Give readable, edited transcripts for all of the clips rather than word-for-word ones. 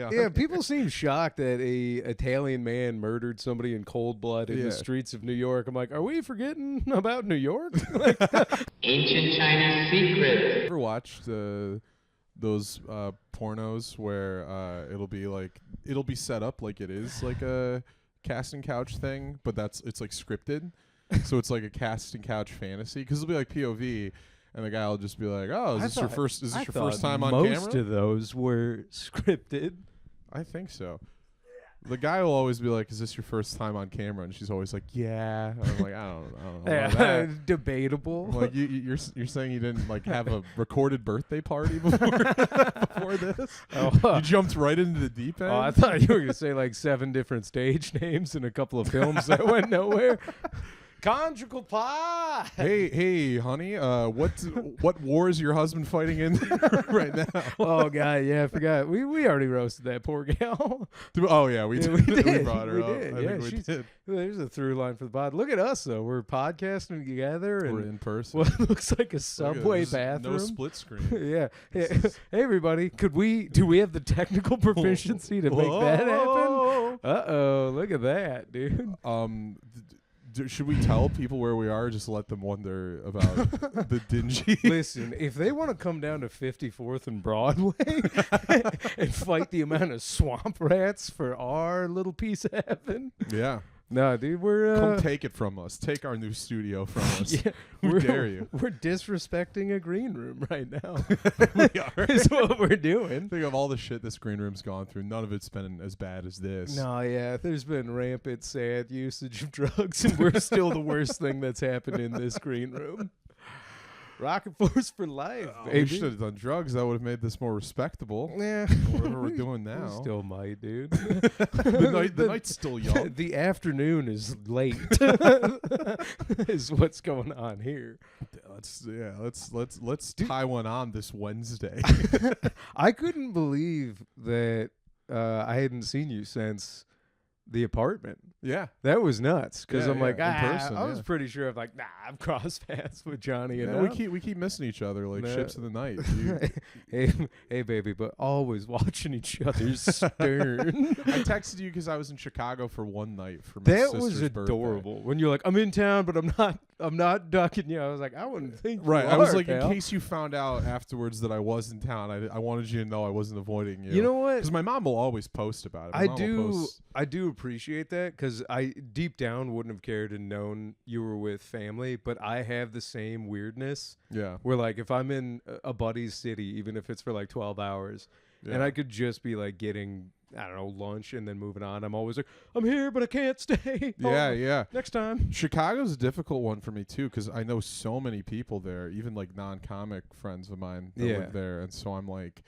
on. Yeah, people seem shocked that a Italian man murdered somebody in cold blood in the streets of New York. I'm like, are we forgetting about New York? Like, Ancient Chinese secret. Ever watched those pornos where it'll be set up like it is like a casting couch thing, but it's like scripted. So it's like a casting couch fantasy because it'll be like POV, and the guy will just be like, "Oh, is this your first time on camera?" Most of those were scripted. I think so. The guy will always be like, "Is this your first time on camera?" And she's always like, "Yeah." And I'm like, I don't know. About that. Debatable. Like you're saying you didn't like have a recorded birthday party before this? You jumped right into the deep end. Oh, I thought you were gonna say like 7 different stage names and a couple of films that went nowhere. Conjugal pie. Hey, honey. What war is your husband fighting in right now? Oh God, yeah, I forgot. We already roasted that poor gal. Oh yeah, we did. We brought her we up. did. I think we did. There's a through line for the pod. Look at us though. We're podcasting together and we're in person. What looks like a subway bathroom. No split screen. Yeah. Hey, everybody, do we have the technical proficiency to make that happen? Uh-oh, look at that, dude. Should we tell people where we are? Just let them wonder about the dingy. Listen, if they want to come down to 54th and Broadway and fight the amount of swamp rats for our little piece of heaven. Yeah. No, dude, we're come take it from us. Take our new studio from us. Yeah, Who dare you? We're disrespecting a green room right now. We are. Is what we're doing. Think of all the shit this green room's gone through. None of it's been as bad as this. No, yeah, there's been rampant sad usage of drugs, and we're still the worst thing that's happened in this green room. Rocket Force for life. We should have done drugs. That would have made this more respectable. Yeah, whatever we're doing now. Still might, dude. the night's still young. The afternoon is late. Is what's going on here. Let's tie one on this Wednesday. I couldn't believe that I hadn't seen you since the apartment. Yeah, that was nuts. Because I'm like, person, I was pretty sure I've crossed paths with Johnny. Yeah, we keep missing each other like ships of the night. hey, baby, but always watching each other's stern. I texted you because I was in Chicago for one night for my that sister's was adorable. birthday. When you're like, I'm in town, but I'm not ducking you. I was like, I wouldn't think. Right. You I was are, like, pal. in case you found out afterwards that I was in town, I wanted you to know I wasn't avoiding you. You know what? Because my mom will always post about it. I do appreciate that because I deep down wouldn't have cared and known you were with family, but I have the same weirdness. Yeah. Where like if I'm in a buddy's city, even if it's for like 12 hours, and I could just be like getting, I don't know, lunch and then moving on, I'm always like, I'm here, but I can't stay. Yeah. Next time. Chicago's a difficult one for me too because I know so many people there, even like non-comic friends of mine that live there, and so I'm like,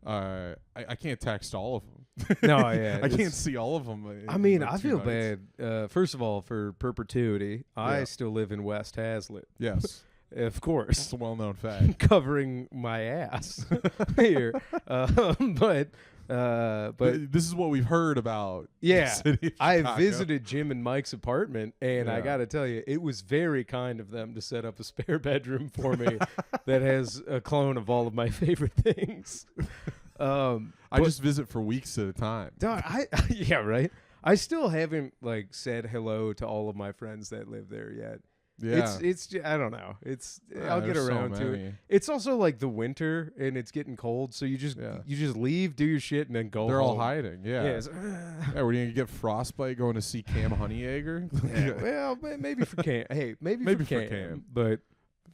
I can't text all of them. No, yeah. I can't see all of them. I mean, I feel bad. First of all, for perpetuity, I still live in West Hazlitt. Yes. Of course. It's a well-known fact. Covering my ass here. But this is what we've heard about. Yeah. The city of I Chicago. visited Jim and Mike's apartment, and I got to tell you, it was very kind of them to set up a spare bedroom for me that has a clone of all of my favorite things. I just visit for weeks at a time. Dog, yeah, right. I still haven't like said hello to all of my friends that live there yet. Yeah, it's I don't know. I'll get around to it. It's also like the winter and it's getting cold, so you just leave, do your shit, and then go. They're home. all hiding. Yeah. Yeah, we're gonna get frostbite going to see Cam Honeyegger. Well, maybe for Cam. Hey, maybe for Cam. But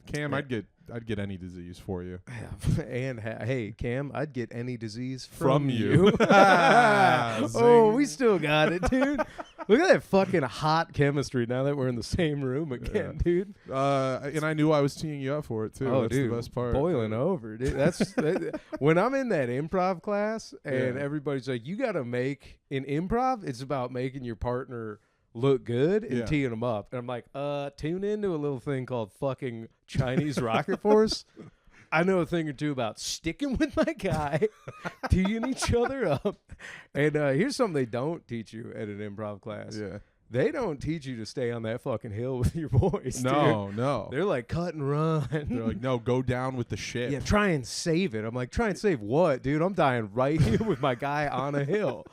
Cam, I'd get any disease for you. And hey, Cam, I'd get any disease from you. Oh, we still got it, dude. Look at that fucking hot chemistry now that we're in the same room again, dude. And I knew I was teeing you up for it too. That's dude, the best part. Boiling over, dude. That's when I'm in that improv class and everybody's like, you got to make in improv. It's about making your partner look good and teeing them up. And I'm like, tune into a little thing called fucking Chinese Rocket Force. I know a thing or two about sticking with my guy, teeing each other up. And here's something they don't teach you at an improv class. Yeah. they don't teach you to stay on that fucking hill with your boys. No, dude. no. They're like cut and run. They're like, no, go down with the ship. Yeah, try and save it. I'm like, try and save what, dude? I'm dying right here with my guy on a hill.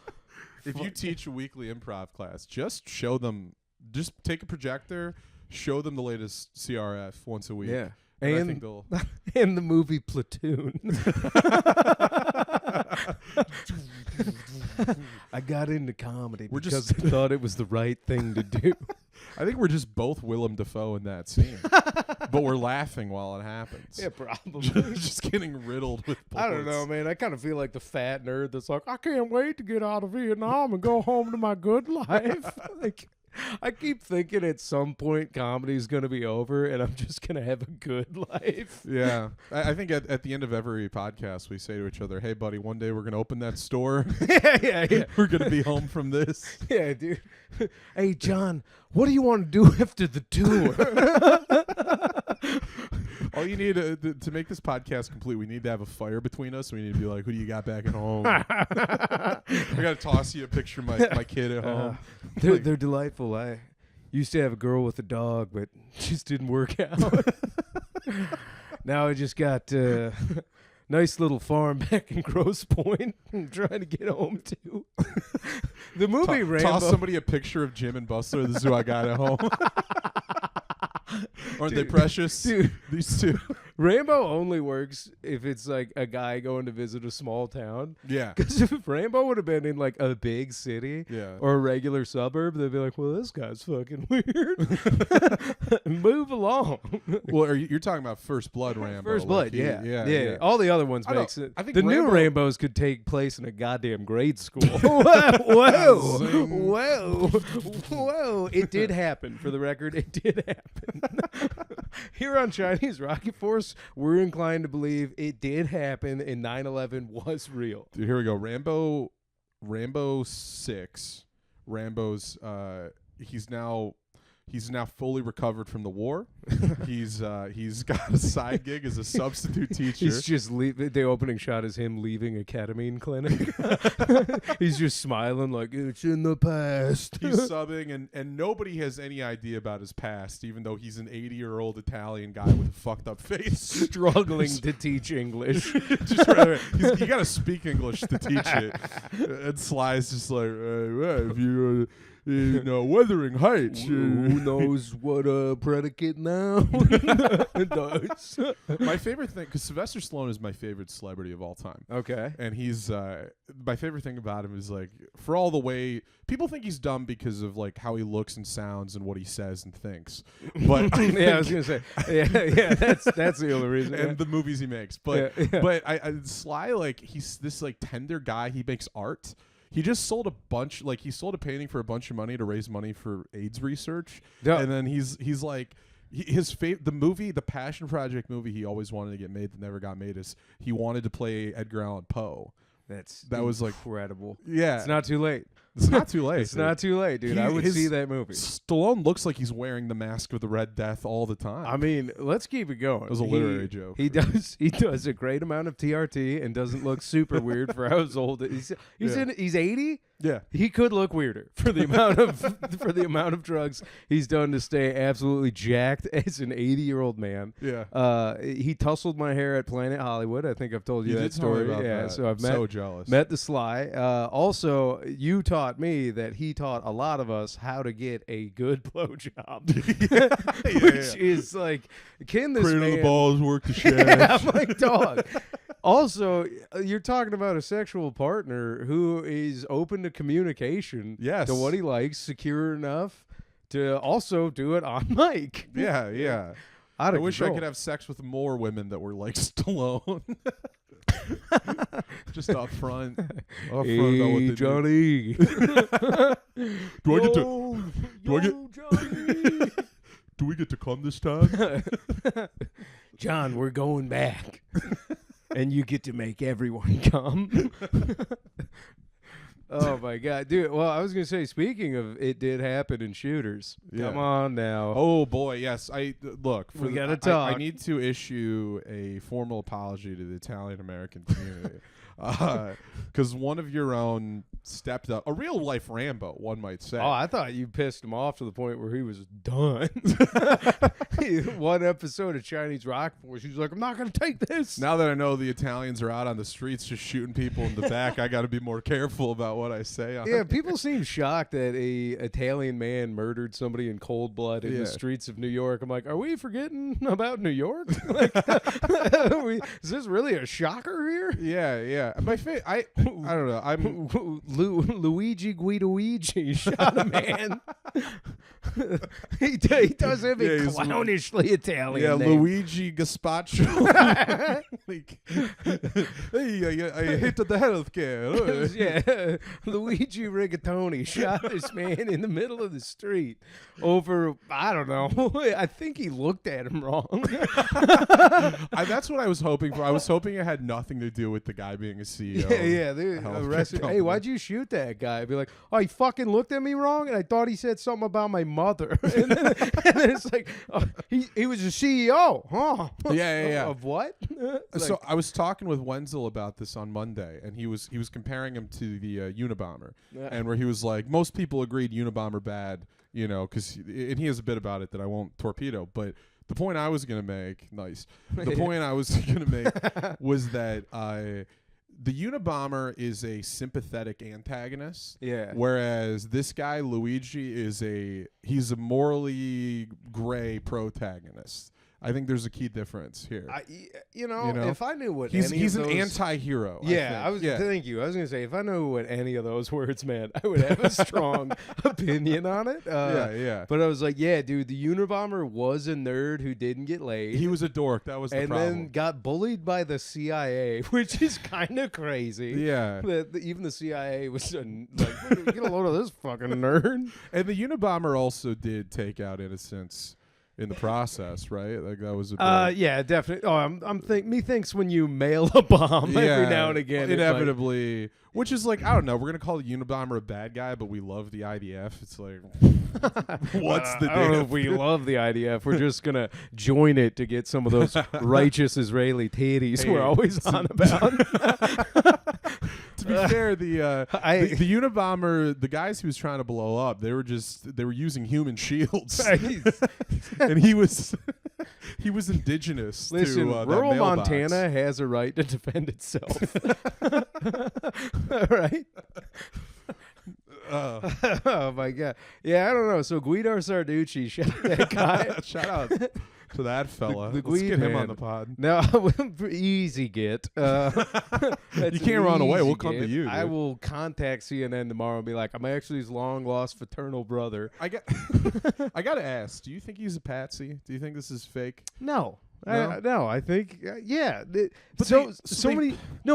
If you teach a weekly improv class, just show them. Just take a projector, show them the latest CRF once a week. Yeah. And I think they'll. And the movie Platoon. I got into comedy because I thought it was the right thing to do. I think we're just both Willem Dafoe in that scene, but we're laughing while it happens. Yeah, probably. Just getting riddled with bullets. I don't know, man. I kind of feel like the fat nerd that's like, I can't wait to get out of Vietnam and go home to my good life. Like, I keep thinking at some point comedy is going to be over and I'm just going to have a good life. Yeah. I think at the end of every podcast, we say to each other, hey, buddy, one day we're going to open that store. Yeah. We're going to be home from this. Yeah, dude. Hey, John, what do you want to do after the tour? All you need to make this podcast complete, we need to have a fire between us. We need to be like, who do you got back at home? I got to toss you a picture of my kid at home. They're delightful. I used to have a girl with a dog, but just didn't work out. Now I just got a nice little farm back in Grosse Pointe I'm trying to get home to. The movie Rambo. Toss somebody a picture of Jim and Bustler. This is who I got at home. Aren't they precious? Dude. These two. Rambo only works if it's like a guy going to visit a small town. Yeah. Because if Rambo would have been in like a big city Yeah. or a regular suburb, they'd be like, well, this guy's fucking weird. Move along. Well, you're talking about First Blood Rambo. First Blood, like yeah. All the other ones I don't- makes it. I think The new Rambo- Rambos could take place in a goddamn grade school. Whoa. Zing. Whoa. It did happen. For the record, it did happen. Here on Chinese Rocket Force, we're inclined to believe it did happen and 9/11 was real. Dude, here we go. Rambo 6. Rambo's he's now fully recovered from the war. He's got a side gig as a substitute teacher. He's just the opening shot is him leaving a ketamine clinic. He's just smiling like it's in the past. He's subbing and nobody has any idea about his past, even though he's an 80-year-old Italian guy with a fucked up face. Struggling to teach English. Just right, you got to speak English to teach it. And Sly's just like, well, if you Wuthering Heights. Who knows what a predicate now does? My favorite thing, because Sylvester Stallone is my favorite celebrity of all time. Okay. And he's my favorite thing about him is like, for all the way people think he's dumb because of like how he looks and sounds and what he says and thinks. But I was gonna say, yeah, that's the only reason. And the movies he makes. But I Sly, like, he's this like tender guy. He makes art. He just sold he sold a painting for a bunch of money to raise money for AIDS research. Yeah. And then he's like, the Passion Project movie he always wanted to get made that never got made is he wanted to play Edgar Allan Poe. That was like incredible. Yeah. It's not too late. It's not too late. It's not too late, dude. I would see that movie. Stallone looks like he's wearing the mask of the Red Death all the time. I mean, let's keep it going. It was a literary joke. He does a great amount of TRT and doesn't look super weird for how old he's 80. Yeah. He could look weirder for the amount of drugs he's done to stay absolutely jacked as an 80-year-old man. Yeah. He tussled my hair at Planet Hollywood. I think I've told you that story. That. So I've so jealous. Met the Sly. Also, you taught me that he taught a lot of us how to get a good blowjob, which is like, can this Cradle man the balls, work the shaft. yeah, I'm like, dog. Also, you're talking about a sexual partner who is open to communication. Yes. To what he likes, secure enough to also do it on mic. Yeah. I wish I could have sex with more women that were like Stallone. Just up front. Hey, know what they Johnny. Do we get to come this time? John, we're going back. And you get to make everyone come. Oh, my God. Dude, well, I was going to say, speaking of it did happen in shooters. Yeah. Come on now. Oh, boy, yes. Look. We got to talk. I need to issue a formal apology to the Italian-American community. Because one of your own stepped up, a real life Rambo, one might say. Oh, I thought you pissed him off to the point where he was done. One episode of Chinese Rock Force, he was like, I'm not going to take this. Now that I know the Italians are out on the streets just shooting people in the back, I got to be more careful about what I say. Yeah, people seem shocked that a Italian man murdered somebody in cold blood in the streets of New York. I'm like, are we forgetting about New York? Like, is this really a shocker here? Yeah. I don't know. I'm Luigi Guidoigi shot a man. he does have a clownishly Italian name. Luigi Gazpacho. Like, hey, I hit the healthcare. Yeah, Luigi Rigatoni shot this man in the middle of the street over, I don't know. I think he looked at him wrong. That's what I was hoping for. I was hoping it had nothing to do with the guy being a CEO. Yeah, they arrested. Hey, why'd you shoot that guy? I'd be like, oh, he fucking looked at me wrong, and I thought he said something about my mother. and then it's like, oh, he was a CEO, huh? Yeah. Of what? So I was talking with Wenzel about this on Monday, and he was comparing him to the Unabomber, and where he was like, most people agreed Unabomber bad, you know, and he has a bit about it that I won't torpedo, but the point I was going to make, the point I was going to make was that the Unabomber is a sympathetic antagonist. Yeah. Whereas this guy, Luigi, he's a morally gray protagonist. I think there's a key difference here. You know, if I knew what he's an those, anti-hero. Yeah, thank you. I was gonna say if I knew what any of those words meant, I would have a strong opinion on it. Yeah. But I was like, yeah, dude, the Unabomber was a nerd who didn't get laid. He was a dork. That was the problem. And then got bullied by the CIA, which is kind of crazy. Yeah. Even the CIA was like, get a load of this fucking nerd. And the Unabomber also did take out innocents in the process, right? Like that was a yeah, definitely. Oh, methinks when you mail a bomb every now and again, inevitably, which is like, I don't know, we're gonna call the Unabomber a bad guy, but we love the IDF. It's like, what's the? I don't know if we love the IDF. We're just gonna join it to get some of those righteous Israeli titties we're always on about. To be fair, the Unabomber, the guys he was trying to blow up, they were using human shields, and he was indigenous. Listen, to, rural Montana has a right to defend itself. All right. Oh my god. Yeah, I don't know. So Guido Sarducci shot that guy. Shout out to that fella. The Let's get him man. on the pod. No, easy get. You can't run away. We'll come to you. Dude. I will contact CNN tomorrow and be like, I'm actually his long lost fraternal brother. I gotta ask. Do you think he's a patsy? Do you think this is fake? No. No? No, I think yeah. But so many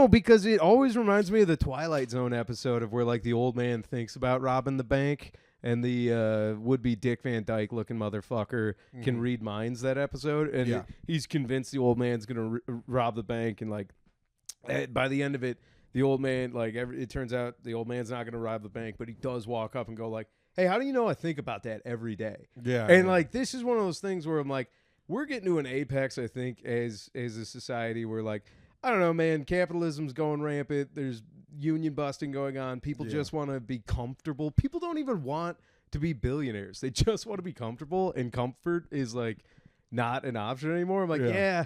because it always reminds me of the Twilight Zone episode of where like the old man thinks about robbing the bank and the would-be Dick Van Dyke looking motherfucker can read minds that episode, and he's convinced the old man's gonna rob the bank, and like by the end of it, the old man it turns out the old man's not gonna rob the bank, but he does walk up and go like, "Hey, how do you know I think about that every day?" Yeah, and like this is one of those things where I'm like, we're getting to an apex, I think, as a society where, like, I don't know, man, capitalism's going rampant. There's union busting going on. People just want to be comfortable. People don't even want to be billionaires. They just want to be comfortable, and comfort is, like, not an option anymore. I'm like, yeah.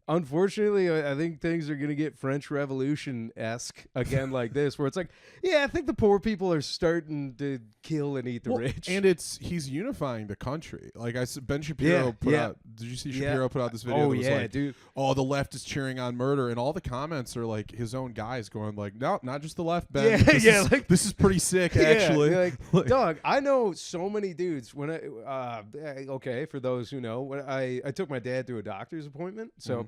Unfortunately, I think things are going to get French Revolution-esque again like this, where it's like, yeah, I think the poor people are starting to kill and eat the rich. And he's unifying the country. Like Ben Shapiro put out, did you see Shapiro put out this video? Oh, that was like, dude. Oh, the left is cheering on murder, and all the comments are like his own guys going like, no, not just the left, Ben. This is pretty sick, actually. Like, dog, I know so many dudes. When okay, for those who know, when I took my dad to a doctor's appointment, so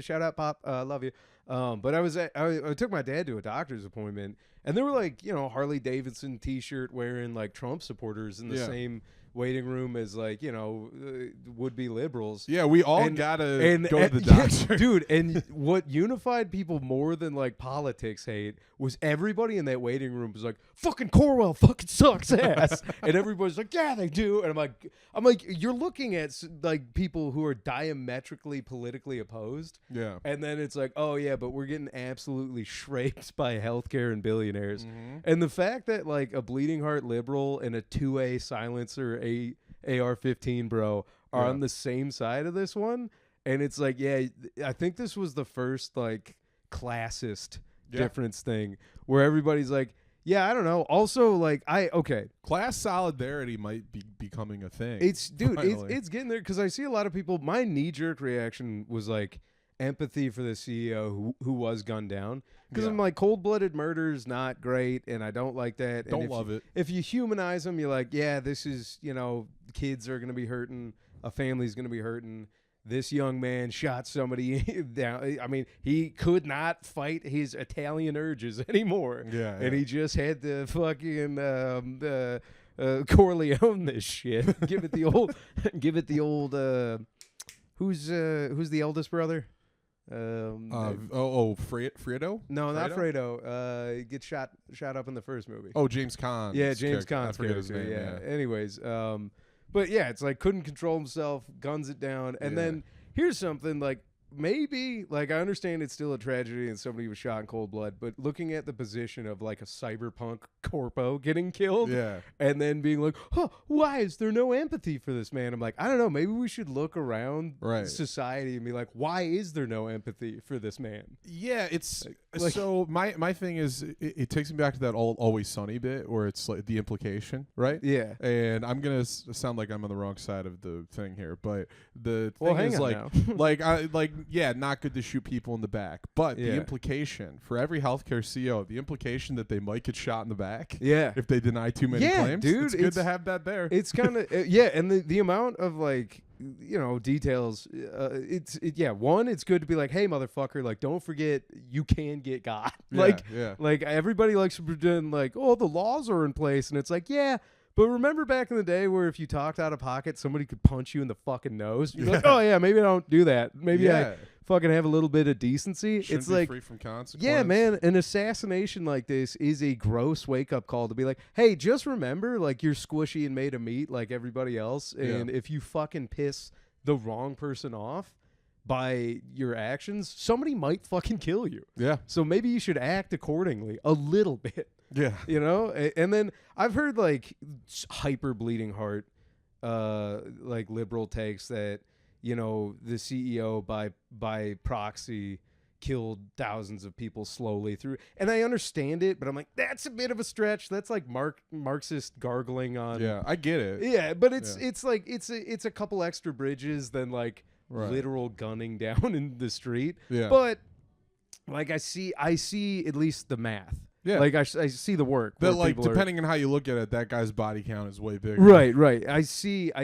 shout out, Pop, love you. But I took my dad to a doctor's appointment, and there were like, Harley Davidson T-shirt wearing like Trump supporters in the same waiting room as like would be liberals. Yeah, we all And- gotta go to the doctor. Dude, and what unified people more than like politics hate was everybody in that waiting room was like, fucking Corwell fucking sucks ass. And everybody's like, yeah, they do. And I'm like, you're looking at like people who are diametrically politically opposed. Yeah. And then it's like, oh yeah, but we're getting absolutely shraped by healthcare and billionaires. And the fact that like a bleeding heart liberal and a 2A silencer AR-15 bro are on the same side of this one, and it's like, yeah, I think this was the first like classist difference thing where everybody's like, yeah, I don't know. Also, like, Class solidarity might be becoming a thing. it's finally. it's getting there because I see a lot of people. My knee jerk reaction was like empathy for the CEO who was gunned down, because I'm like, cold blooded murder is not great, and I don't like that. Don't love it. If you humanize them, you're like, yeah, this is kids are gonna be hurting, a family's gonna be hurting. This young man shot somebody down. I mean, he could not fight his Italian urges anymore. Yeah, And he just had to fucking Corleone this shit. Give it the old. Who's the eldest brother? Fredo? No, not Fredo. He gets shot up in the first movie. Oh, James Caan. Yeah, James Caan's I forget his character, name. yeah. Anyways, but yeah, it's like couldn't control himself, guns it down, and then here's something like maybe like I understand it's still a tragedy and somebody was shot in cold blood, but looking at the position of like a cyberpunk corpo getting killed, and then being like, huh, why is there no empathy for this man? I'm like, I don't know, maybe we should look around society and be like, why is there no empathy for this man? Yeah, it's so my thing is it takes me back to that Always Sunny bit where it's like the implication, right? Yeah. And I'm gonna sound like I'm on the wrong side of the thing here, but the thing hang is on like yeah, not good to shoot people in the back, but the implication for every healthcare CEO, the implication that they might get shot in the back, if they deny too many claims, dude, it's good to have that there. It's kind of and the amount of like details. One, it's good to be like, hey, motherfucker, like don't forget you can get got. Like everybody likes to pretend like, oh, the laws are in place, and it's like, yeah. But remember back in the day where if you talked out of pocket, somebody could punch you in the fucking nose? You're like, oh, yeah, maybe I don't do that. Maybe I fucking have a little bit of decency. Shouldn't it's be like, free from consequence. yeah, man, an assassination like this is a gross wake-up call to be like, hey, just remember, like, you're squishy and made of meat like everybody else, and if you fucking piss the wrong person off by your actions, somebody might fucking kill you. Yeah. So maybe you should act accordingly a little bit. Yeah. And then I've heard like hyper bleeding heart, like liberal takes that, the CEO by proxy killed thousands of people slowly through. And I understand it, but I'm like, that's a bit of a stretch. That's like Marxist gargling on. Yeah, I get it. Yeah, but it's like it's a couple extra bridges than like literal gunning down in the street. Yeah. But like I see at least the math. Yeah. Like I see the work. That like depending on how you look at it, that guy's body count is way bigger. Right. I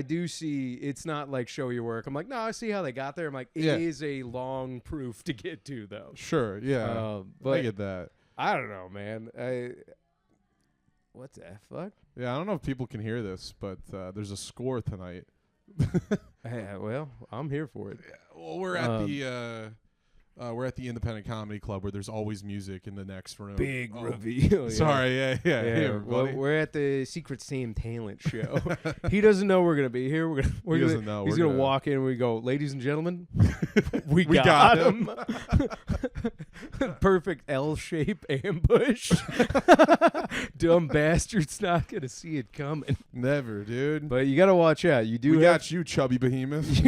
do see it's not like show your work. I'm like, no, I see how they got there. I'm like, it is a long proof to get to though. Sure, yeah. But I get that. I don't know, man. What the fuck? Yeah, I don't know if people can hear this, but there's a score tonight. Hey, well, I'm here for it. Yeah, well, we're at the Independent Comedy Club where there's always music in the next room. Big reveal. Sorry, yeah. Hey, well, we're at the Secret Sam Talent Show. He doesn't know we're gonna be here. He doesn't know. He's gonna walk in and we go, ladies and gentlemen, we We got got him. Perfect L-shape ambush. Dumb bastard's not gonna see it coming. Never, dude. But you gotta watch out. You do. We got you, chubby behemoth.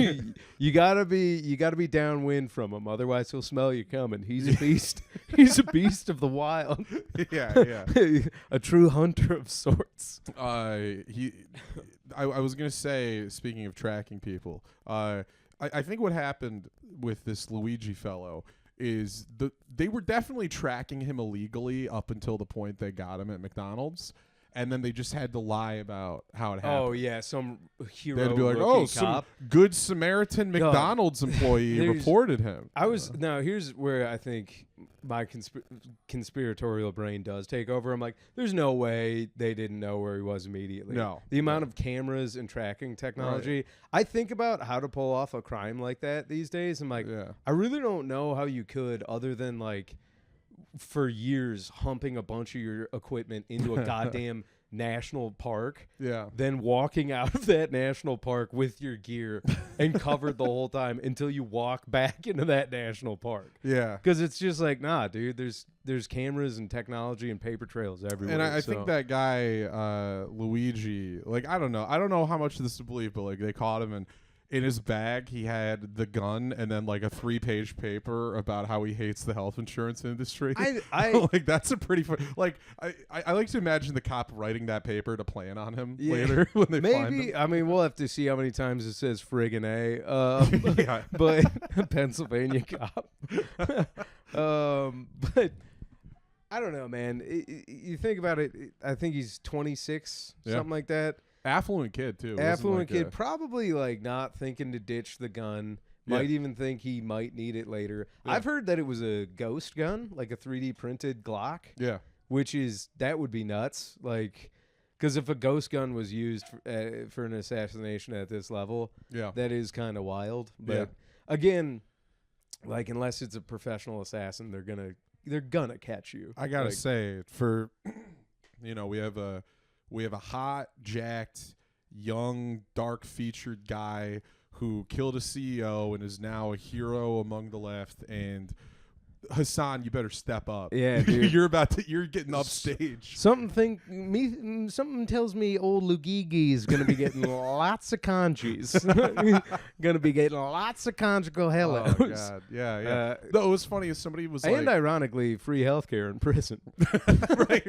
You gotta be downwind from him, otherwise he'll smell you coming. He's a beast. He's a beast of the wild. Yeah. A true hunter of sorts. I was gonna say, speaking of tracking people, I think what happened with this Luigi fellow is they were definitely tracking him illegally up until the point they got him at McDonald's. and then they just had to lie about how it happened. Oh yeah, some hero. They'd be like, rookie "Oh, some cop. good Samaritan McDonald's employee There's- reported him." Now here's where I think my conspiratorial brain does take over. I'm like, there's no way they didn't know where he was immediately. No. The amount of cameras and tracking technology. I think about how to pull off a crime like that these days. I'm like, Yeah. I really don't know how you could, other than like for years humping a bunch of your equipment into a goddamn national park, Yeah. then walking out of that national park with your gear and covered the whole time until you walk back into that national park. Yeah. Because it's just like, nah, dude, there's cameras and technology and paper trails everywhere. And I think that guy, Luigi, like, I don't know how much of this to believe, but like they caught him and in his bag he had the gun and then like a 3-page paper about how he hates the health insurance industry. I like that's a pretty fun, like I like to imagine the cop writing that paper to plan on him later when they find him. maybe, I mean, we'll have to see how many times it says friggin' A. Yeah. But Pennsylvania cop. But I don't know, man. You think about it. I think he's 26, something like that. Affluent kid too. Affluent kid, probably like not thinking to ditch the gun. Might even think he might need it later. Yeah. I've heard that it was a ghost gun, like a 3D printed Glock. Yeah. That would be nuts. Like, because if a ghost gun was used for an assassination at this level, that is kind of wild. But again, like, unless it's a professional assassin, they're gonna catch you. I gotta like, say, for we have a hot, jacked, young, dark-featured guy who killed a CEO and is now a hero among the left. And Hassan, you better step up. Yeah, dude. You're getting upstage. Something tells me old Lugigi is gonna be getting lots of conjis. Gonna be getting lots of conjugal hellos. Oh God, yeah. No, it was funny. Somebody was And like, ironically, free healthcare in prison. right.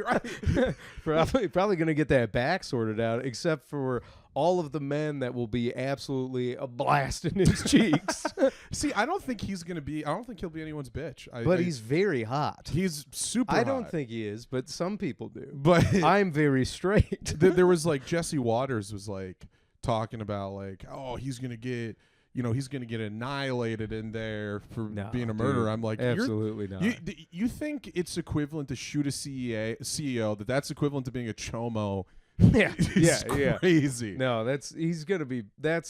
Probably gonna get that back sorted out, except for all of the men that will be absolutely blasting his cheeks. See, I don't think he'll be anyone's bitch. But he's very hot. He's super I don't hot. think he is, but some people do. But I'm very straight. there was like Jesse Waters was like talking about like, oh, he's gonna get annihilated in there for being a murderer. Dude, I'm like, absolutely not. You think it's equivalent to shoot a CEO? That's equivalent to being a chomo? Yeah, It's crazy. No, he's gonna be. The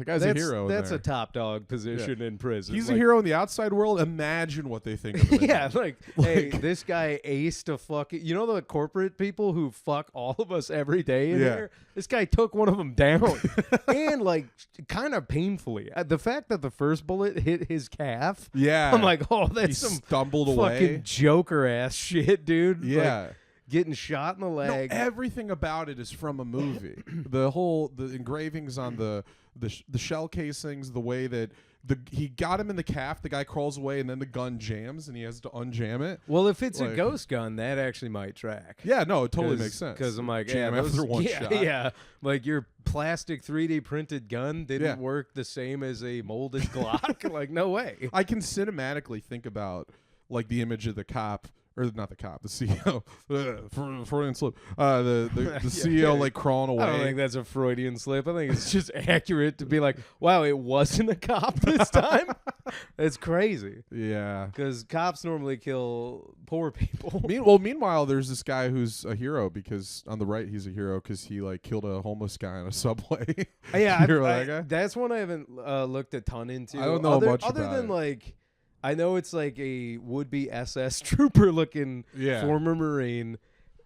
guy's a hero. That's there. a top dog position in prison. He's a hero in the outside world. Imagine what they think of him. Yeah, hey, this guy aced a fucking. You know the corporate people who fuck all of us every day in here. This guy took one of them down, and like kind of painfully. The fact that the first bullet hit his calf. Yeah, I'm like, oh, that's he some stumbled fucking away. Joker ass shit, dude. Yeah. Like, getting shot in the leg. No, everything about it is from a movie. the engravings on the shell casings, the way that he got him in the calf, the guy crawls away and then the gun jams and he has to unjam it. Well, if it's a Like- ghost gun, that actually might track. Yeah, no, it totally makes sense. Because I'm like, Jam yeah, after one yeah, shot. yeah, like your plastic 3D printed gun didn't Yeah. work the same as a molded Glock. Like, no way. I can cinematically think about like the image of the cop. Or not the cop, the CEO. Freudian slip. The CEO like crawling away. I don't think that's a Freudian slip. I think it's just accurate to be like, wow, it wasn't a cop this time. It's crazy. Yeah. Because cops normally kill poor people. Meanwhile, there's this guy who's a hero because on the right he's a hero because he like killed a homeless guy on a subway. Yeah, You remember that guy? that's one I haven't looked a ton into. I don't know much other about than it. like, I know it's like a would-be SS trooper looking former Marine,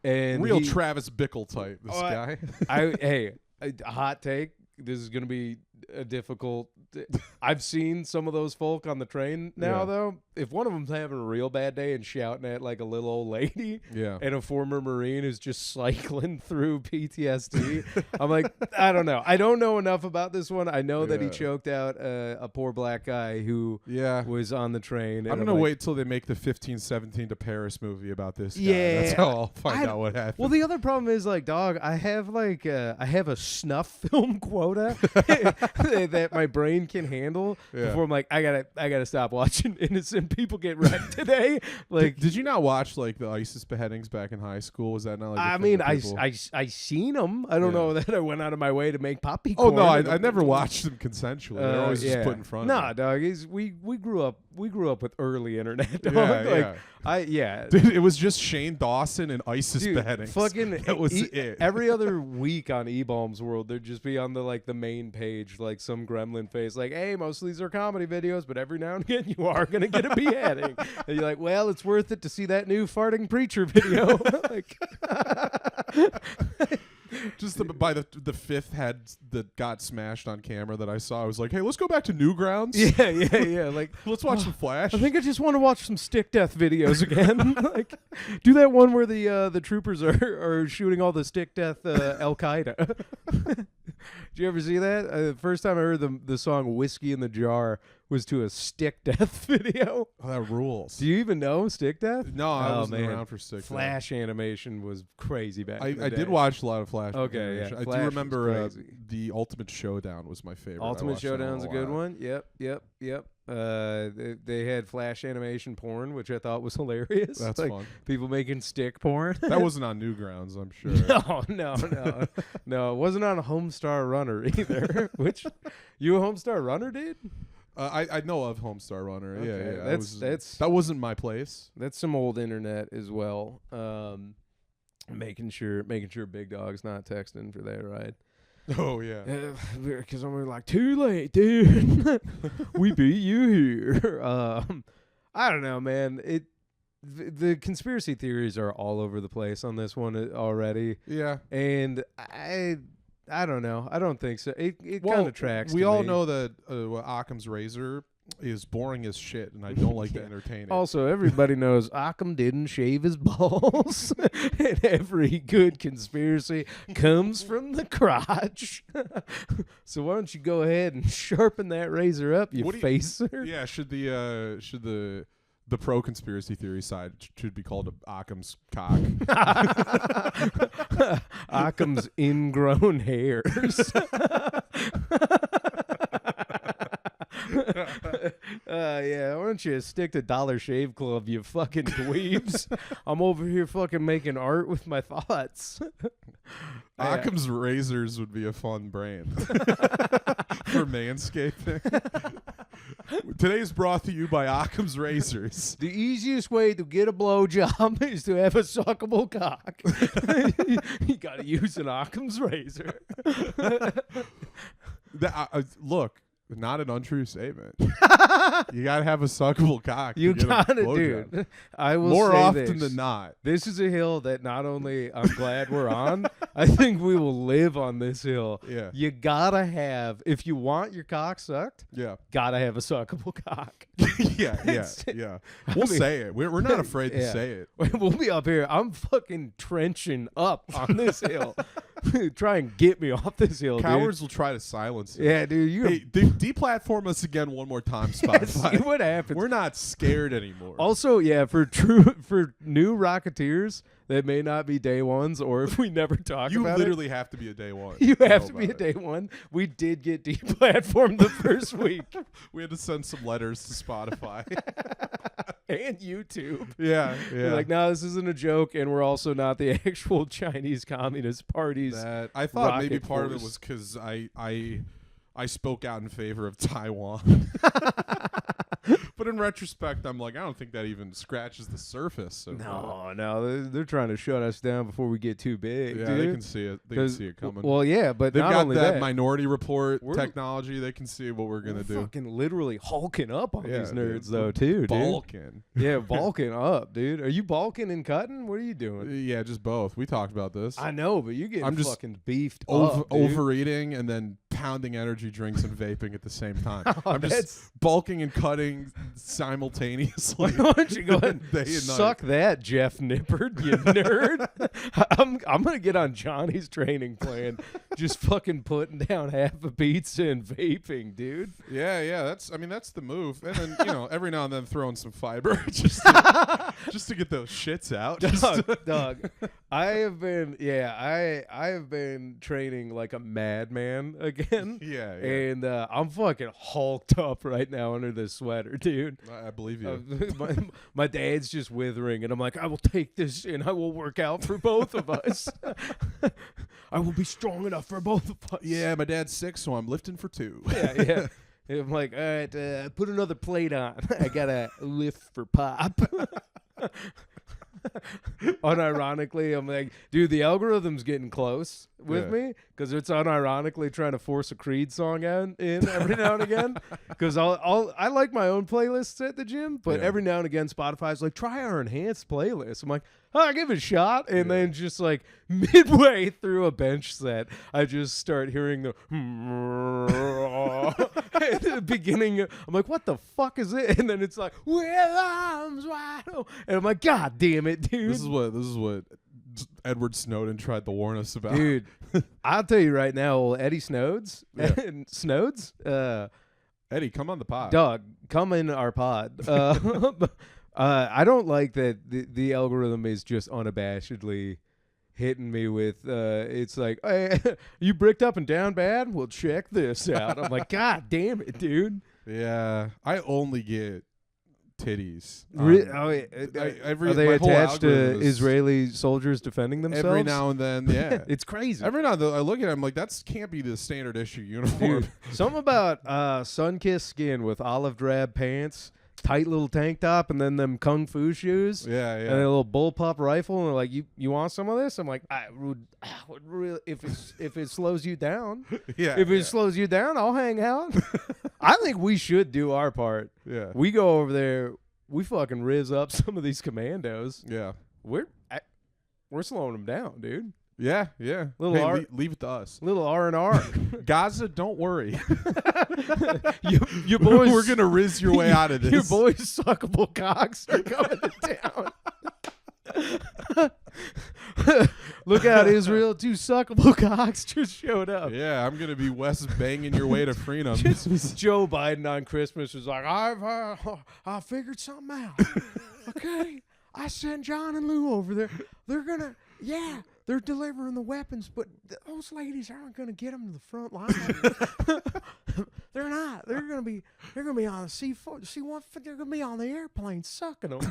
and Real Travis Bickle type. This guy. A hot take. This is gonna be a difficult. I've seen some of those folk on the train now, though. If one of them's having a real bad day and shouting at like a little old lady, and a former Marine is just cycling through PTSD, I'm like, I don't know. I don't know enough about this one. I know that he choked out a poor black guy who was on the train. I'm gonna wait till they make the 1517 to Paris movie about this guy. Yeah, That's how I'll find out what happened. Well, the other problem is like, dog, I have a snuff film quota. that my brain can handle before I'm like, I gotta stop watching innocent people get wrecked today. Like, did you not watch like the ISIS beheadings back in high school? Was that not like? I mean, I seen them. I don't know that I went out of my way to make poppy Oh corn. no, I never watched them consensually. They're always just put in front. Nah, dog. We grew up with early internet. Dog. Yeah. Dude, it was just Shane Dawson and ISIS beheadings. Fucking that was it. Every other week on E-Bombs World, there'd just be on the main page like some gremlin face, like, hey, most of these are comedy videos, but every now and again you are gonna get a beheading. And you're like, well, it's worth it to see that new farting preacher video. Like, just by the fifth head that got smashed on camera that I saw, I was like, hey, let's go back to Newgrounds. Yeah. Like, let's watch some Flash. I think I just want to watch some stick death videos again. Like, do that one where the troopers are shooting all the stick death Al Qaeda. Did you ever see that? The first time I heard the song "Whiskey in the Jar" was to a stick death video. Oh, that rules. Do you even know stick death? No, I wasn't around for stick death. Flash animation was crazy back in the day. I did watch a lot of Flash. Okay, yeah. I Flash do remember was the Ultimate Showdown was my favorite. Ultimate Showdown's a good one. Yep. They had Flash animation porn, which I thought was hilarious. That's like, fun. People making stick porn. That wasn't on Newgrounds, I'm sure. No. It wasn't on a Homestar Runner either. Which, you a Homestar Runner, dude? I know of Homestar Runner. Okay, Yeah. That wasn't my place. That's some old internet as well. Making sure Big Dog's not texting for that ride. Oh yeah, because I'm like, too late, dude. We beat you here. I don't know, man. The conspiracy theories are all over the place on this one already. Yeah, and I don't know. I don't think so. It kind of tracks. We to all me. know that Occam's razor is boring as shit, and I don't like to entertain it. Also, everybody knows Occam didn't shave his balls, and every good conspiracy comes from the crotch. So why don't you go ahead and sharpen that razor up, you facer? Yeah, should the pro conspiracy theory side should be called Occam's cock. Occam's ingrown hairs. Yeah, why don't you stick to Dollar Shave Club, you fucking dweebs? I'm over here fucking making art with my thoughts. Occam's razors would be a fun brand for manscaping. Today's brought to you by Occam's razors. The easiest way to get a blowjob is to have a suckable cock. You got to use an Occam's razor. Look. Not an untrue statement. You gotta have a suckable cock. You gotta, dude. I will more say often this. than not. This is a hill that not only I'm glad we're on, I think we will live on this hill. Yeah. You gotta have, if you want your cock sucked, gotta have a suckable cock. Yeah. We'll say it. We're not afraid to say it. We'll be up here. I'm fucking trenching up on this hill. Try and get me off this hill, Cowards dude. will try to silence it. Yeah, dude. Hey, deplatform us again one more time, Spotify. See what happens. We're not scared anymore. Also, yeah, for new Rocketeers that may not be day ones, or if we never talk you about literally have to be a day one. You have to be a day one. We did get deplatformed the first week. We had to send some letters to Spotify. And YouTube. Yeah. We're like, no, this isn't a joke, and we're also not the actual Chinese Communist Party's I thought maybe part of it was because I spoke out in favor of Taiwan. But in retrospect, I'm like, I don't think that even scratches the surface. No, they're trying to shut us down before we get too big. Yeah, dude. they can see it. They can see it coming. Well, yeah, but they've not got only that Minority Report technology. They can see what we're gonna do. Fucking literally hulking up on these nerds, though, too, Balking. Dude. Yeah, balking up, dude. Are you balking and cutting? What are you doing? Yeah, just both. We talked about this. I know, but you get fucking beefed up, overeating and then pounding energy drinks and vaping at the same time. I'm just bulking and cutting simultaneously. Why don't you go ahead and suck that, Jeff Nippard, you nerd? I'm gonna get on Johnny's training plan. just fucking putting down half a pizza and vaping, dude. Yeah. That's the move. And then every now and then throwing some fiber just to get those shits out. Dog. I have been training like a madman again. Yeah. And I'm fucking hulked up right now under this sweater, dude. I believe you. My dad's just withering, and I'm like, I will take this and I will work out for both of us. I will be strong enough for both of us. Yeah, my dad's sick, so I'm lifting for 2. Yeah. I'm like, all right, put another plate on. I gotta lift for Pop. Unironically, I'm like, dude, the algorithm's getting close with me because it's unironically trying to force a Creed song in every now and again. Because I like my own playlists at the gym, but every now and again, Spotify's like, try our enhanced playlist. I'm like, oh, give it a shot. And then just like midway through a bench set, I just start hearing the at the beginning. I'm like, what the fuck is it? And then it's like, with arms wide open. And I'm like, God damn it, dude. This is what Edward Snowden tried to warn us about. Dude, I'll tell you right now, old Eddie Snodes, Eddie, come on the pod. Dog, come in our pod. I don't like that the algorithm is just unabashedly hitting me with, it's like, hey, you bricked up and down bad? Well, check this out. I'm like, God damn it, dude. Yeah, I only get titties. Are they attached to Israeli soldiers defending themselves? Every now and then, yeah. It's crazy. Every now and then I look at it, I'm like, that can't be the standard issue uniform. Dude, something about sun-kissed skin with olive drab pants, tight little tank top, and then them kung fu shoes. Yeah. And a little bullpup rifle, and they're like, you want some of this? I'm like, I would really, if it slows you down. Yeah. If it slows you down, I'll hang out. I think we should do our part. Yeah. We go over there, we fucking riz up some of these commandos. Yeah. We're slowing them down, dude. Yeah. Little leave it to us. Little R&R. Gaza, don't worry. Your boys, we're gonna riz your way out of this. Your boys' suckable cocks are coming to town. Look out, Israel! 2 suckable cocks just showed up. Yeah, I'm gonna be West banging your way to freedom. Joe Biden on Christmas was like, I figured something out. Okay, I sent John and Lou over there. They're delivering the weapons, but those ladies aren't going to get them to the front line. They're not. They're going to be on the C1. They're going to be on the airplane sucking them.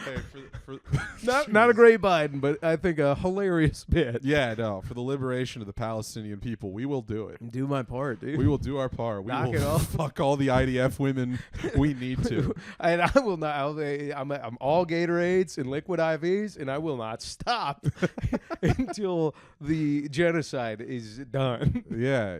Hey, not a great Biden, but I think a hilarious bit. Yeah, no. For the liberation of the Palestinian people, we will do it. Do my part, dude. We will do our part. We Knock will it off. fuck all the IDF women we need to. And I will not. I'm all Gatorades and liquid IVs, and I will not stop until the genocide is done. Yeah.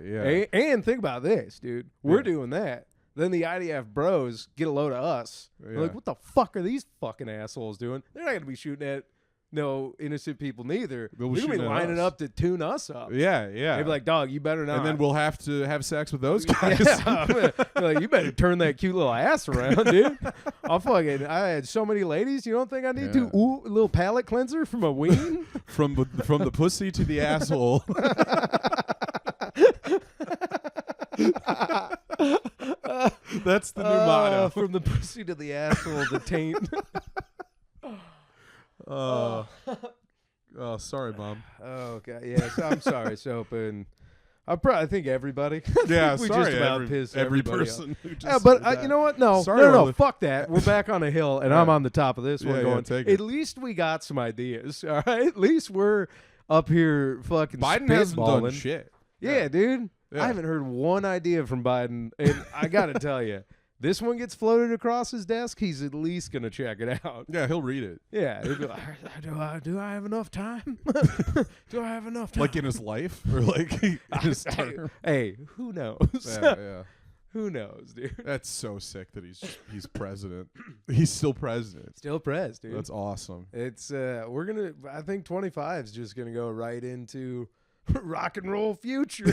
And think about this, dude. We're doing that. Then the IDF bros get a load of us. They're like, what the fuck are these fucking assholes doing? They're not going to be shooting at no innocent people neither. They're going to be lining up to tune us up. Yeah. They'd be like, dog, you better not. And then we'll have to have sex with those guys. Yeah. Like, you better turn that cute little ass around, dude. I had so many ladies. You don't think I need to a little palate cleanser from a ween? from the pussy to the asshole. That's the new motto. From the pussy to the asshole, the taint. Oh, sorry, Mom. Oh, God. Yes, I'm sorry, Soap. And I think everybody. Yeah, we sorry, just about pissed every everybody person. Who just yeah, but said that. you know what? No, Sorry, no, fuck that. We're back on a hill, and I'm on the top of this one Yeah, going, take it. at least we got some ideas, all right? At least we're up here fucking Biden hasn't done spitballing. shit. Yeah, dude. Yeah. I haven't heard one idea from Biden, and I got to tell you, this one gets floated across his desk, he's at least going to check it out. Yeah, he'll read it. Yeah. He'll be like, do I have enough time? Do I have enough time? Like in his life? Or like in his term? Hey, who knows? Yeah. Who knows, dude? That's so sick that he's president. He's still president. Still press, dude. That's awesome. It's I think 25 is just gonna go right into rock and roll future.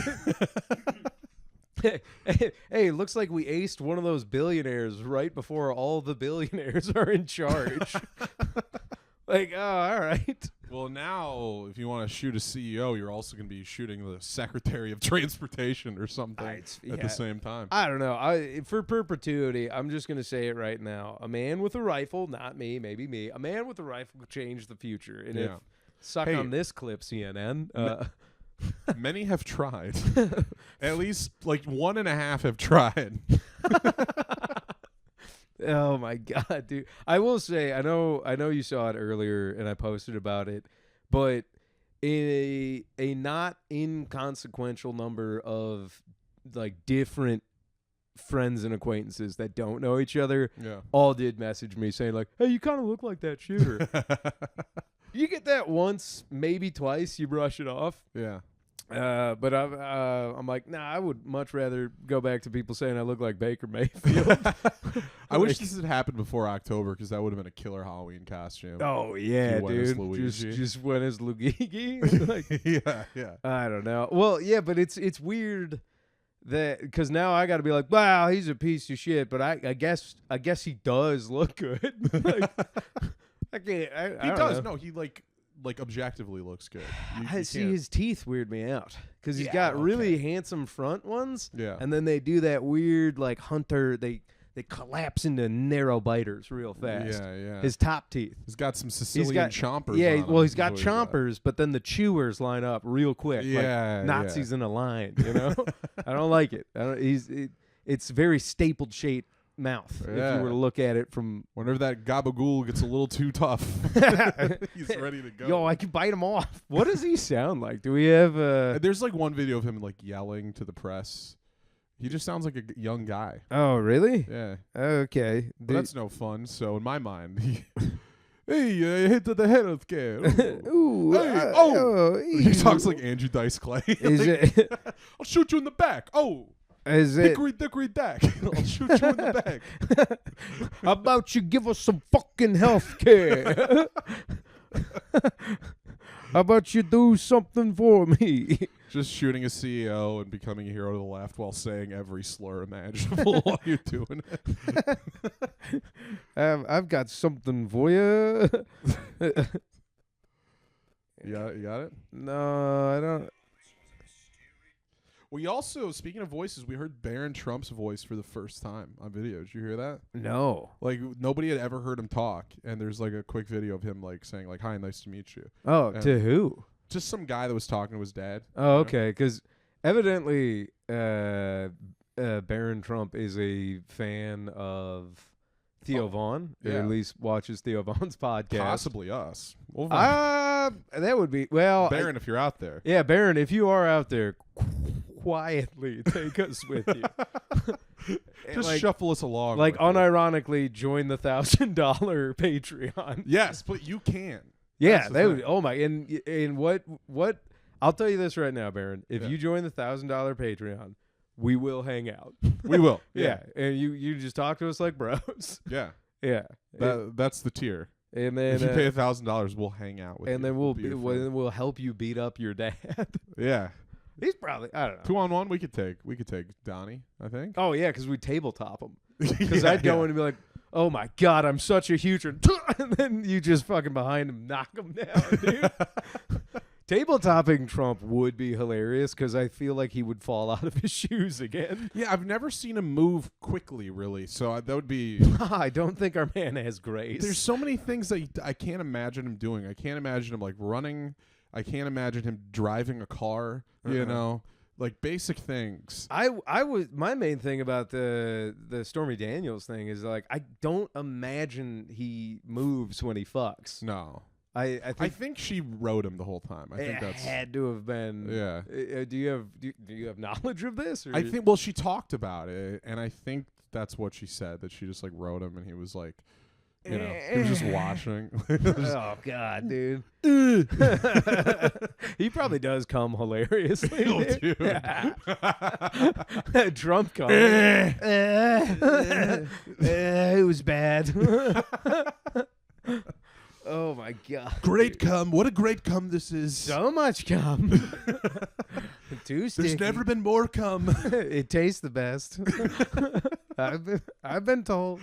Hey, looks like we aced one of those billionaires right before all the billionaires are in charge. Like, oh, all right. Well, now if you want to shoot a CEO, you're also going to be shooting the Secretary of Transportation or something at the same time. I don't know. For perpetuity, I'm just going to say it right now. A man with a rifle, not me, maybe me. A man with a rifle could change the future. And if suck on this clip, CNN. Many have tried. At least like 1.5 have tried. Oh my God, dude. I will say, I know you saw it earlier and I posted about it, but a not inconsequential number of like different friends and acquaintances that don't know each other all did message me saying like, hey, you kind of look like that shooter. You get that once, maybe twice, you brush it off. Yeah. But I'm like, nah, I would much rather go back to people saying I look like Baker Mayfield. I wish this had happened before October because that would have been a killer Halloween costume. Oh, yeah, dude. Luigi. Just went as Luigi. Like, yeah. I don't know. Well, yeah, but it's weird that because now I got to be like, wow, he's a piece of shit. But I guess he does look good. Like, I can't. He does. No, he like objectively looks good. I see his teeth weird me out because he's got really handsome front ones. Yeah, and then they do that weird like hunter. They collapse into narrow biters real fast. Yeah. His top teeth. He's got some Sicilian chompers. Yeah, on well, him, he's got chompers, but then the chewers line up real quick. Yeah, like Nazis in a line. You know, I don't like it. It's very stapled shaped mouth. If you were to look at it from whenever that gabagool gets a little too tough, he's ready to go. Yo, I can bite him off. What does he sound like? Do we have There's like one video of him like yelling to the press. He just sounds like a young guy. Oh, really? Yeah. Okay. But that's no fun. So in my mind, hey, hit to the head of care. Ooh. Hey, he talks like Andrew Dice Clay. Is it? I'll shoot you in the back. Oh. Is it? Dickory dack. I'll shoot you in the back. How about you give us some fucking health care? How about you do something for me? Just shooting a CEO and becoming a hero to the left while saying every slur imaginable while you're doing it. I've got something for you. You got it? No, I don't. We also, speaking of voices, we heard Barron Trump's voice for the first time on video. Did you hear that? No. Like, nobody had ever heard him talk, and there's, like, a quick video of him, like, saying, like, hi, nice to meet you. Oh, and to who? Just some guy that was talking to his dad. Oh, okay, because evidently Barron Trump is a fan of Theo Vaughn, or at least watches Theo Vaughn's podcast. Possibly us. That would be, well... Barron, if you're out there. Yeah, Barron, if you are out there... quietly take us with you. Just like, shuffle us along. Like unironically join the $1,000 Patreon. Yes, but you can. Yeah, they would. Oh my! And what? I'll tell you this right now, Barron. If you join the $1,000 Patreon, we will hang out. We will. Yeah, and you just talk to us like bros. Yeah. Yeah. That's the tier. And then if you pay $1,000, we'll hang out with you. And then we'll help you beat up your dad. Yeah. He's probably, I don't know. 2-on-1 we could take Donnie, I think. Oh, yeah, because we tabletop him. Because I'd go in and be like, oh, my God, I'm such a huge... And then you just fucking behind him knock him down, dude. Tabletopping Trump would be hilarious because I feel like he would fall out of his shoes again. Yeah, I've never seen him move quickly, really. So that would be... I don't think our man has grace. There's so many things that I can't imagine him doing. I can't imagine him, like, running... I can't imagine him driving a car, you know, like basic things. I was my main thing about the Stormy Daniels thing is like I don't imagine he moves when he fucks. No, I think she rode him the whole time. I think that's had to have been. Yeah. Do you have knowledge of this? Or I think. Well, she talked about it, and I think that's what she said. That she just like rode him, and he was like. You know, he was just watching. Oh God, dude! He probably does come hilariously. Dude. Trump come. It was bad. Oh my God! Great cum! What a great cum this is! So much cum. Too sticky. There's never been more cum. It tastes the best. I've been told.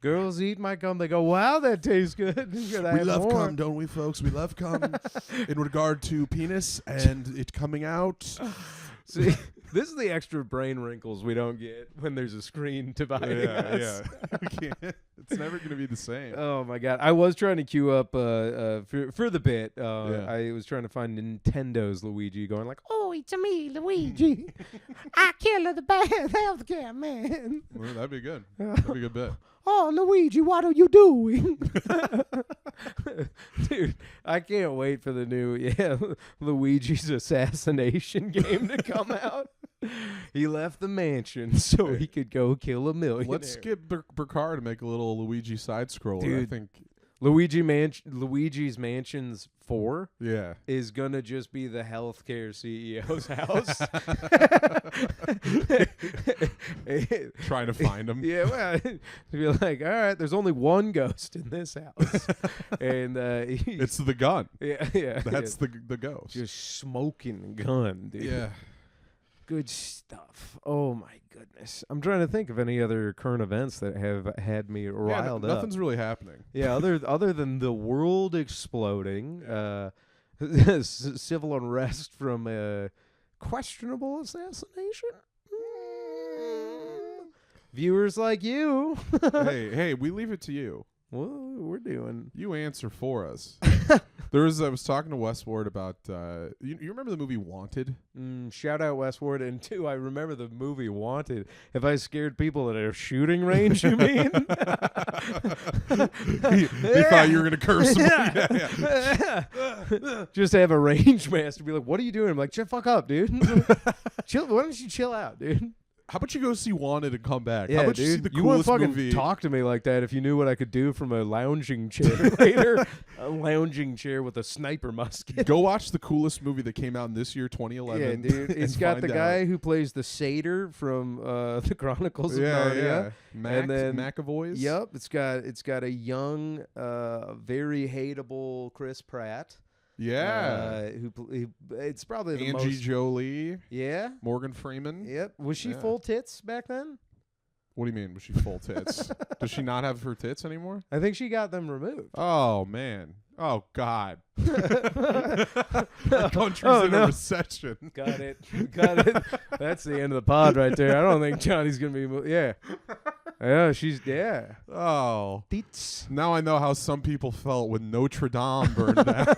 Girls eat my cum. They go, wow, that tastes good. We love cum, don't we, folks? We love cum in regard to penis and it coming out. See, this is the extra brain wrinkles we don't get when there's a screen dividing us. Yeah. We can't. It's never going to be the same. Oh my god! I was trying to queue up for the bit. I was trying to find Nintendo's Luigi, going like, "Oh, it's a me, Luigi. I killed the bad healthcare man." Well, that'd be good. That'd be a good bit. Oh, Luigi, what are you doing? Dude, I can't wait for the new Luigi's assassination game to come out. He left the mansion so he could go kill a millionaire. Let's get Burkar to make a little Luigi side scroller. Dude, I think Luigi's Mansions 4 yeah is gonna just be the healthcare CEO's house. trying to find him. Yeah, well, to be like, all right, there's only one ghost in this house, and it's the gun. Yeah, That's the ghost. just smoking gun, dude. Yeah. Good stuff. Oh my goodness. I'm trying to think of any other current events that have had me riled up. Nothing's really happening. Yeah, other than the world exploding, civil unrest from a questionable assassination. Viewers like you. hey, we leave it to you. Well, we're doing. You answer for us. I was talking to Westward about you remember the movie Wanted? Shout out Westward. And two, I remember the movie Wanted. Have I scared people at a shooting range, you mean? They thought you were gonna curse them. Just have a range master be like, what are you doing? I'm like, shut fuck up, dude. Chill. Why don't you chill out, dude? How about you go see Wanted and come back? Yeah, How about dude. you see the You wouldn't coolest fucking movie? talk to me like that if you knew what I could do from a lounging chair later. A lounging chair with a sniper musket. Go watch the coolest movie that came out in this year, 2011. Yeah, dude. It's got the guy who plays the satyr from the Chronicles of Narnia. And then McAvoy's. Yep. It's got a young, very hateable Chris Pratt. Yeah. It's probably the Angie most. Jolie. Yeah. Morgan Freeman. Yep. Was she full tits back then? What do you mean? Was she full tits? Does she not have her tits anymore? I think she got them removed. Oh man. Oh God. Our country's in a recession. Got it. That's the end of the pod right there. I don't think Johnny's gonna be. Yeah. Yeah. Oh. Tits. Now I know how some people felt when Notre Dame burned down.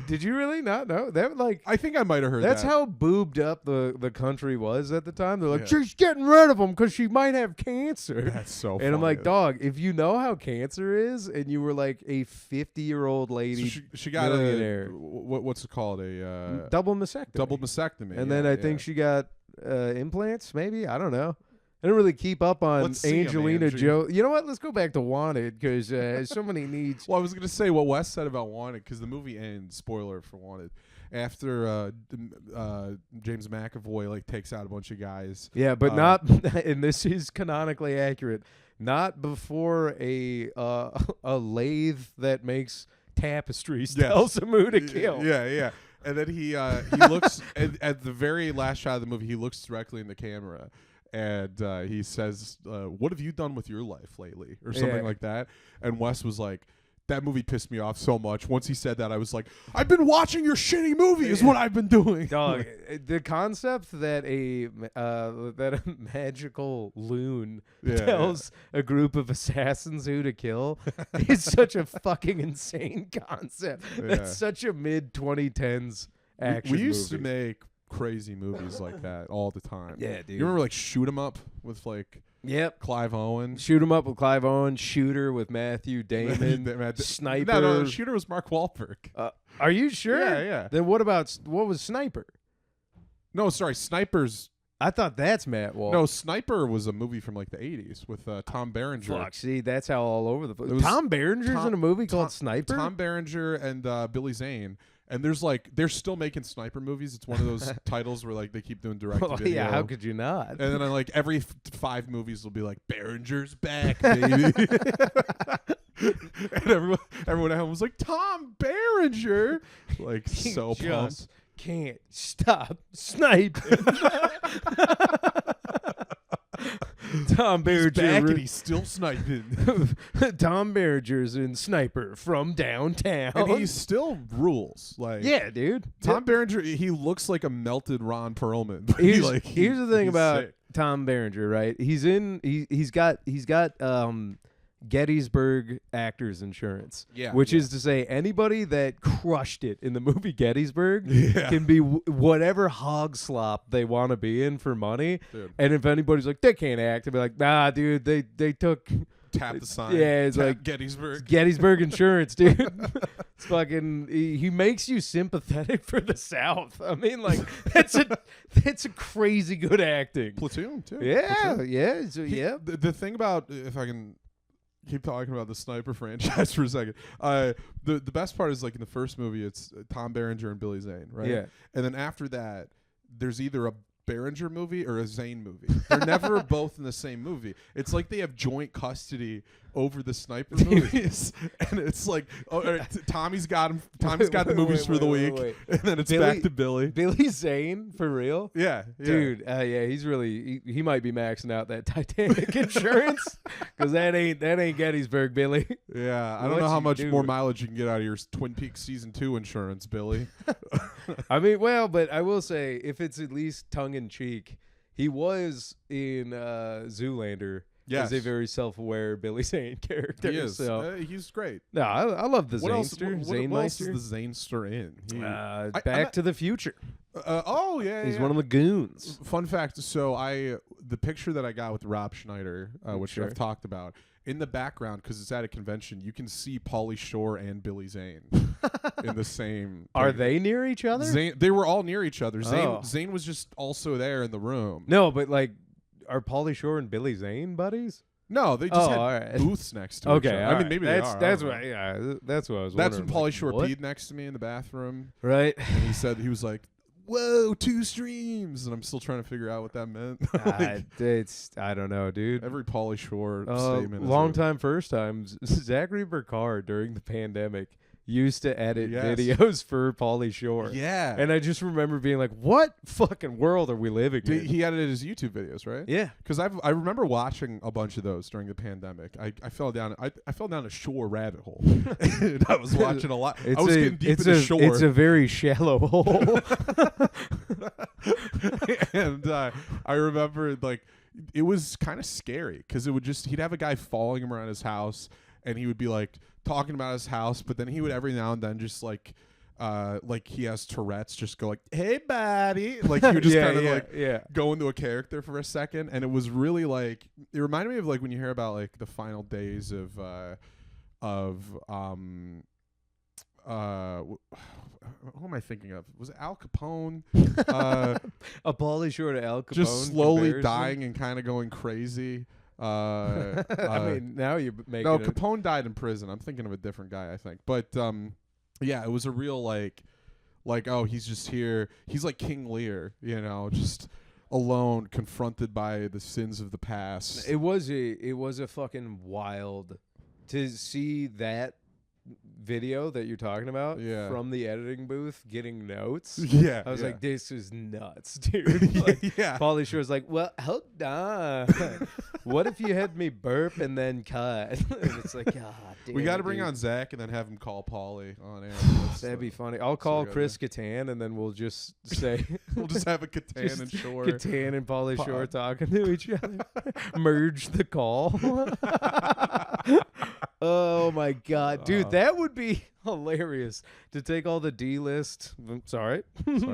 Did you really not know that? Like, I think I might have heard that's that. how boobed up the country was at the time. They're like, she's getting rid of them because she might have cancer. That's so funny. And I'm like, dog, if you know how cancer is, and you were like a 50-year-old lady, so she got millionaire. what's it called? A double mastectomy. Double mastectomy. And then I think she got implants. Maybe, I don't know. I didn't really keep up on Angelina Jolie. You know what? Let's go back to Wanted because so many needs. Well, I was going to say what Wes said about Wanted because the movie ends, spoiler for Wanted, after James McAvoy takes out a bunch of guys. Yeah, but not, and this is canonically accurate, not before a lathe that makes tapestries tells him who to kill. Yeah. And then he looks, at the very last shot of the movie, he looks directly in the camera. And he says, what have you done with your life lately? Or something like that. And Wes was like, that movie pissed me off so much. Once he said that, I was like, I've been watching your shitty movie is what I've been doing. Dog, the concept that a magical loon tells a group of assassins who to kill is such a fucking insane concept. That's such a mid-2010s action We used movie. to make crazy movies like that all the time. Yeah, dude. You remember Shoot 'Em Up with Clive Owen? Shoot 'Em Up with Clive Owen, Shooter with Matthew Damon, Sniper. No, Shooter was Mark Wahlberg. Are you sure? Yeah. Then what was Sniper? No, sorry, Sniper's. I thought that's Matt Wahlberg. No, Sniper was a movie from the 80s with Tom Berenger. Fuck, see, that's how all over the place. Tom Berenger's in a movie called Sniper? Tom Berenger and Billy Zane. And they're still making sniper movies. It's one of those titles where they keep doing direct to video. Yeah, how could you not? And then every 5 movies will be like Berenger's back, baby. And everyone at home was like, Tom Berenger, so pumped. Can't stop sniping. Tom He's back and Berenger. he's still sniping. Tom Berenger's in Sniper from downtown. And he still rules. Like yeah, dude. Tom Berenger, he looks like a melted Ron Perlman. But Here's, he's the thing about sick. Tom Berenger, right? He's got Gettysburg Actors Insurance, which is to say anybody that crushed it in the movie Gettysburg can be whatever hog slop they want to be in for money. Dude. And if anybody's like they can't act, they'll be like, nah, dude, they took Tap the sign. Yeah, it's Tap like Gettysburg. Gettysburg Insurance, dude. It's fucking. He makes you sympathetic for the South. I mean, like that's a crazy good acting. Platoon too. Yeah, Platoon. yeah, so, yeah. The thing about, if I can keep talking about the Sniper franchise for a second, the best part is like in the first movie, it's Tom Berenger and Billy Zane, right? Yeah. And then after that, there's either a Berenger movie or a Zane movie. They're never both in the same movie. It's like they have joint custody over the Sniper movies, and it's like, oh, all right, Tommy's got him. Tommy's got the movies for the week, and then it's back to Billy. Billy Zane for real, yeah. Dude. Yeah, he's really he might be maxing out that Titanic insurance because that ain't Gettysburg, Billy. Yeah, I don't know how much more mileage you can get out of your Twin Peaks season 2 insurance, Billy. I mean, well, but I will say, if it's at least tongue in cheek, he was in Zoolander. Yes. As a very self-aware Billy Zane character. He is. So. He's great. No, I love the What else Zanester. is the Zanester in? Back to the Future. Oh yeah, he's one of the goons. Fun fact: so the picture that I got with Rob Schneider, which I've talked about, in the background, because it's at a convention, you can see Pauly Shore and Billy Zane in the same. Are they near each other? They were all near each other. Oh. Zane was just also there in the room. No, but like, are Pauly Shore and Billy Zane buddies? No, they just had booths next to each other. I mean, maybe that's they are. That's what. Yeah, that's what I was. That's wondering. when Pauly like, Shore what? peed next to me in the bathroom. Right. And he was like, "Whoa, 2 streams," and I'm still trying to figure out what that meant. I don't know, dude. Every Pauly Shore statement. Long time, first time. Zachary Burkhardt during the pandemic used to edit videos for Pauly Shore. Yeah. And I just remember being like, what fucking world are we living in? He edited his YouTube videos, right? Yeah. Because I remember watching a bunch of those during the pandemic. I fell down a Shore rabbit hole. And I was watching a lot. I was getting deep into Shore. It's a very shallow hole. And I remember, like, it was kind of scary because he'd have a guy following him around his house, and he would be like talking about his house, but then he would every now and then just like he has Tourette's, just go like, "Hey, buddy," like he would just kind of go into a character for a second, and it was really like, it reminded me of like when you hear about like the final days of who am I thinking of? Was it Al Capone? A Pauly Shore to Al Capone, just slowly comparison? dying and kind of going crazy. I mean, now you make no. Capone died in prison. I'm thinking of a different guy, I think. But yeah, it was a real like oh, he's just here. He's like King Lear, just alone, confronted by the sins of the past. It was a fucking wild to see that video that you're talking about from the editing booth getting notes. I was like, this is nuts, dude. Like, Pauly Shore's like, well, hold on. What if you had me burp and then cut? And it's like, God damn. We got to bring on Zach and then have him call Pauly on air. That'd be funny. I'll call Chris Kattan and then we'll just say we'll just have a Kattan and Shore. Kattan and Pauly Shore talking to each other. Merge the call. Oh my God, dude, that would be hilarious to take all the D-list. Sorry.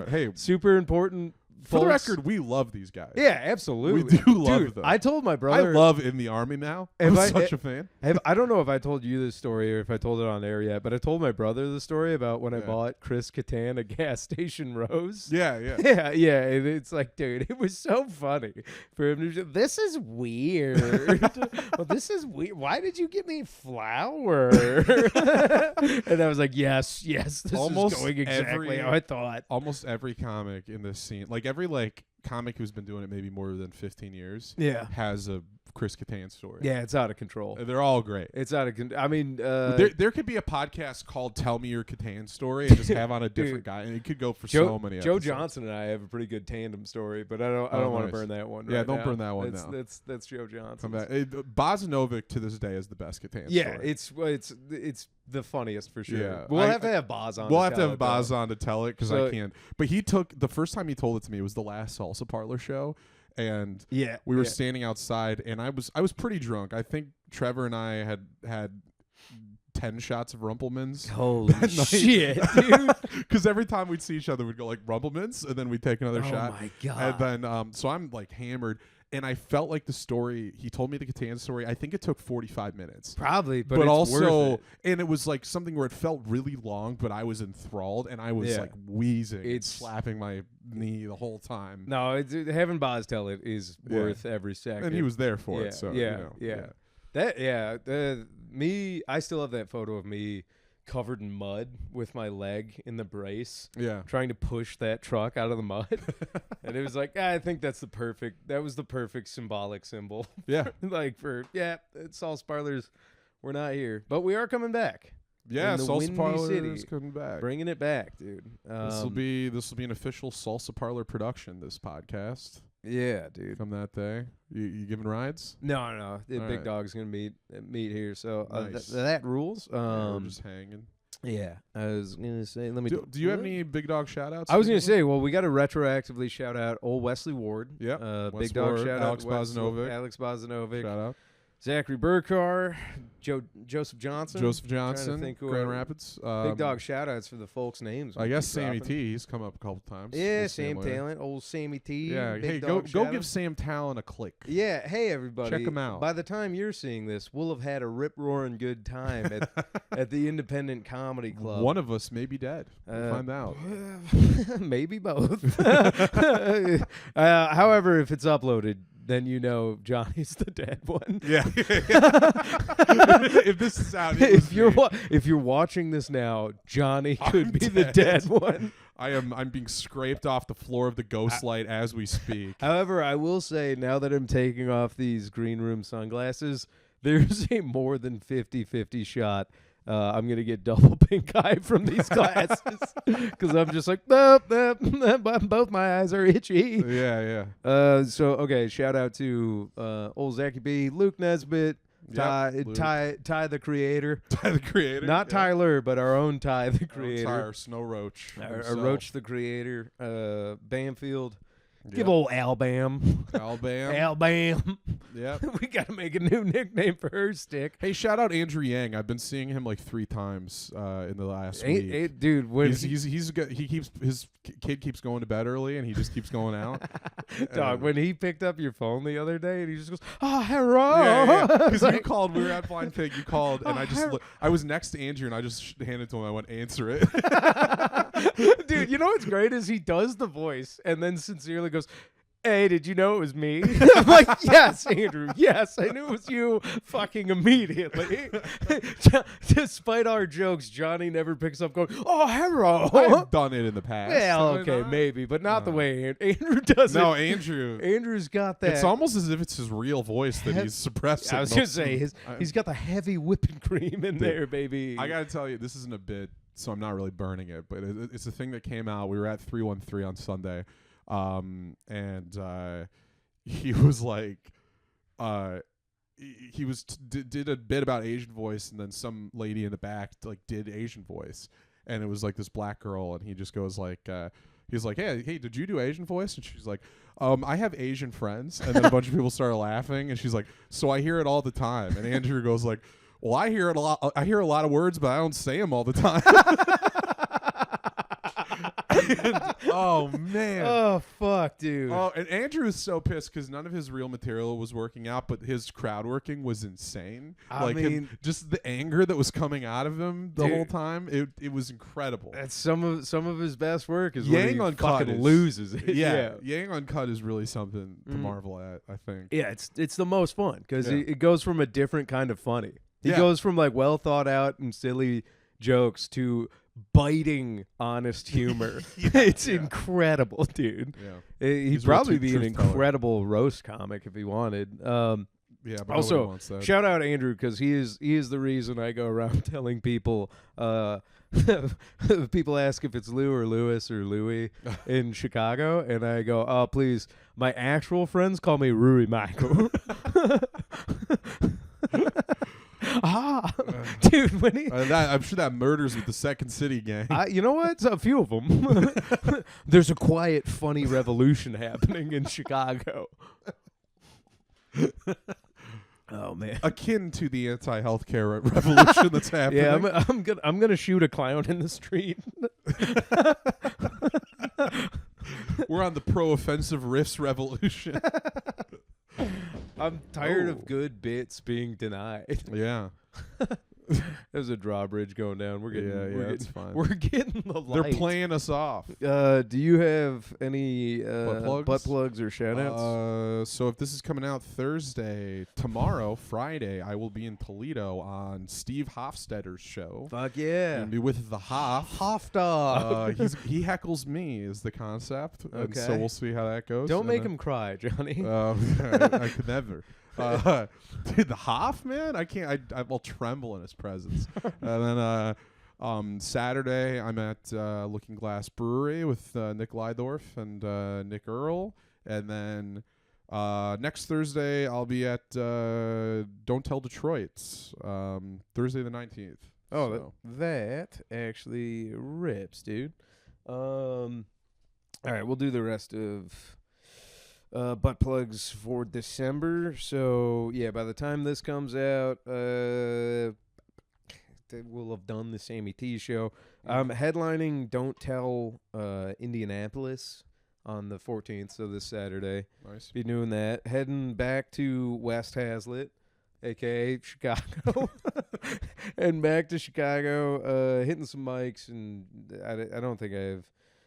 Hey, super important. For the record, we love these guys. Yeah, absolutely. We do love them. I told my brother. I love In the Army now. I'm such a fan. I don't know if I told you this story or if I told it on air yet, but I told my brother the story about when I bought Chris Kattan a gas station rose. Yeah. And it's like, dude, it was so funny for him to. This is weird. Well, this is weird. Why did you give me flour? And I was like, yes, this is going exactly how I thought. Almost every comic in this scene, like every comic who's been doing it maybe more than 15 years, has a Chris Kattan story. Yeah, it's out of control. They're all great. It's out of control. I mean, there could be a podcast called "Tell Me Your Kattan Story" and just have on a different guy, and it could go for so many. Joe episodes. Johnson and I have a pretty good tandem story, but I don't want to burn that one. Yeah, right don't now. burn that one now. That's Joe Johnson. Bozanovic to this day is the best Kattan story. It's the funniest for sure. Yeah. We'll have to have Boz on. We'll have to have Boz on to tell it because So- I can't. But he took the first time he told it to me was the last Salsa Parlor show, and we were standing outside, and I was pretty drunk. I think Trevor and I had 10 shots of Rumpelmans. Holy shit, dude! Because every time we'd see each other, we'd go like Rumpelmans, and then we'd take another shot. Oh my god! And then so I'm like hammered. And I felt like the story, he told me the Kattan story, I think it took 45 minutes. Probably, but it's also, worth it. and it was like something where it felt really long, but I was enthralled, and I was like wheezing and slapping my knee the whole time. No, having Boz tell it is worth every second. And he was there for it, so, I still have that photo of me covered in mud with my leg in the brace, trying to push that truck out of the mud. And it was like, I think that was the perfect symbolic symbol. Yeah. It's Salsa Parlors. We're not here, but we are coming back. Yeah, Salsa Parlor is coming back. Bringing it back, dude. This will be an official Salsa Parlor production, this podcast. Yeah, dude. Come that day. You giving rides? No. The big dog's gonna meet here, so nice. that rules. We're just hanging. Yeah, I was gonna say. Let me. Do you have any big dog shout outs? I was gonna say. Well, we got to retroactively shout out old Wesley Ward. Yeah, big dog shout Alex out. Bozanovic. Shout out. Zachary Burkar, Joseph Johnson, Grand Rapids. Big dog shout-outs for the folks' names. I guess Sammy T. He's come up a couple times. Yeah, Sam Talent, old Sammy T. Yeah, Big go shout-outs. give Sam Talent a click. Yeah, hey everybody, check him out. By the time you're seeing this, we'll have had a rip-roaring good time at the Independent Comedy Club. One of us may be dead. We'll find out. Maybe both. However, if it's uploaded, then you know Johnny's the dead one. Yeah. If this is out, if you're watching this now, Johnny could be the dead one. I'm being scraped off the floor of the ghost light as we speak. However, I will say now that I'm taking off these green room sunglasses, there's a more than 50-50 shot. I'm going to get double pink eye from these glasses because I'm just like, both my eyes are itchy. Yeah. Okay, shout out to old Zachy B, Luke Nesbitt, Ty the creator. Ty the creator. Not Tyler, but our own Ty the creator. Our Snow Roach. Our Roach the creator. Bamfield. Give old Albam. Albam. Yeah. We got to make a new nickname for her stick. Hey, shout out Andrew Yang. I've been seeing him like 3 times in the last week. Dude, when his kid keeps going to bed early and he just keeps going out. Dog, when he picked up your phone the other day and he just goes, "Oh, hello." Yeah. Because you called. We were at Blind Pig. You called, and I was next to Andrew, and I just handed it to him. I went, "Answer it." Dude, you know what's great is he does the voice and then sincerely goes, "Hey, did you know it was me?" I'm like, "Yes, Andrew. Yes, I knew it was you." Fucking immediately. Despite our jokes, Johnny never picks up going, "Oh, hello." I've done it in the past. Well, okay, maybe, but not the way Andrew does it. No, Andrew. Andrew's got that. It's almost as if it's his real voice that he's suppressing. I was going to say, he's got the heavy whipping cream in there, baby. I got to tell you, this isn't a bit, so I'm not really burning it, but it's a thing that came out. We were at 313 on Sunday. And he was like, he was did a bit about Asian voice, and then some lady in the back like did Asian voice, and it was like this black girl, and he just goes like, he's like, hey, did you do Asian voice? And she's like, I have Asian friends, and then a bunch of people started laughing, and she's like, so I hear it all the time, and Andrew goes like, well, I hear it a lot. I hear a lot of words, but I don't say them all the time. Oh man! Oh fuck, dude! Oh, and Andrew is so pissed because none of his real material was working out, but his crowd working was insane. I mean, just the anger that was coming out of him the whole time, it was incredible. That's some of his best work. Is Yang when he Uncut fucking loses it. Yeah, Yang Uncut is really something to marvel at. I think. Yeah, it's the most fun because it goes from a different kind of funny. He Yeah. goes from like well thought out and silly jokes to biting honest humor. It's incredible, dude. Yeah. He'd He's a probably real be an truth teller. incredible roast comic if he wanted. Yeah, but Also, nobody wants that. shout out Andrew because he is the reason I go around telling people. People ask if it's Lou or Louis or Louie in Chicago, and I go, "Oh, please, my actual friends call me Rui Michael." Dude, when he, I'm sure that murders with the Second City gang. you know what? A few of them. There's a quiet, funny revolution happening in Chicago. Oh man, Akin to the anti-healthcare revolution that's happening. yeah, I'm gonna shoot a clown in the street. We're on the pro-offensive riffs revolution. I'm tired of good bits being denied. Yeah. There's a drawbridge going down. We're getting, it's fine. We're getting the light. They're playing us off. Do you have any butt plugs or shoutouts? So if this is coming out Thursday, tomorrow, Friday, I will be in Toledo on Steve Hofstadter's show. Fuck yeah. And be with the Hoff. Hofdog. He heckles me is the concept. And Okay. so we'll see how that goes. Don't And make then- him cry, Johnny. I could never. Dude, the Hoff, man, I can't. I will tremble in his presence. And then Saturday, I'm at Looking Glass Brewery with Nick Lydorf and Nick Earl. And then next Thursday, I'll be at Don't Tell Detroit, Thursday the 19th. Oh, So. that actually rips, dude. All right, we'll do the rest of butt plugs for December. So yeah, by the time this comes out, we'll have done the Sammy T show. I'm headlining Don't Tell Indianapolis on the 14th, so this Saturday. Nice. Be doing that. Heading back to West Hazlitt, aka Chicago, and back to Chicago, hitting some mics, and I don't think I have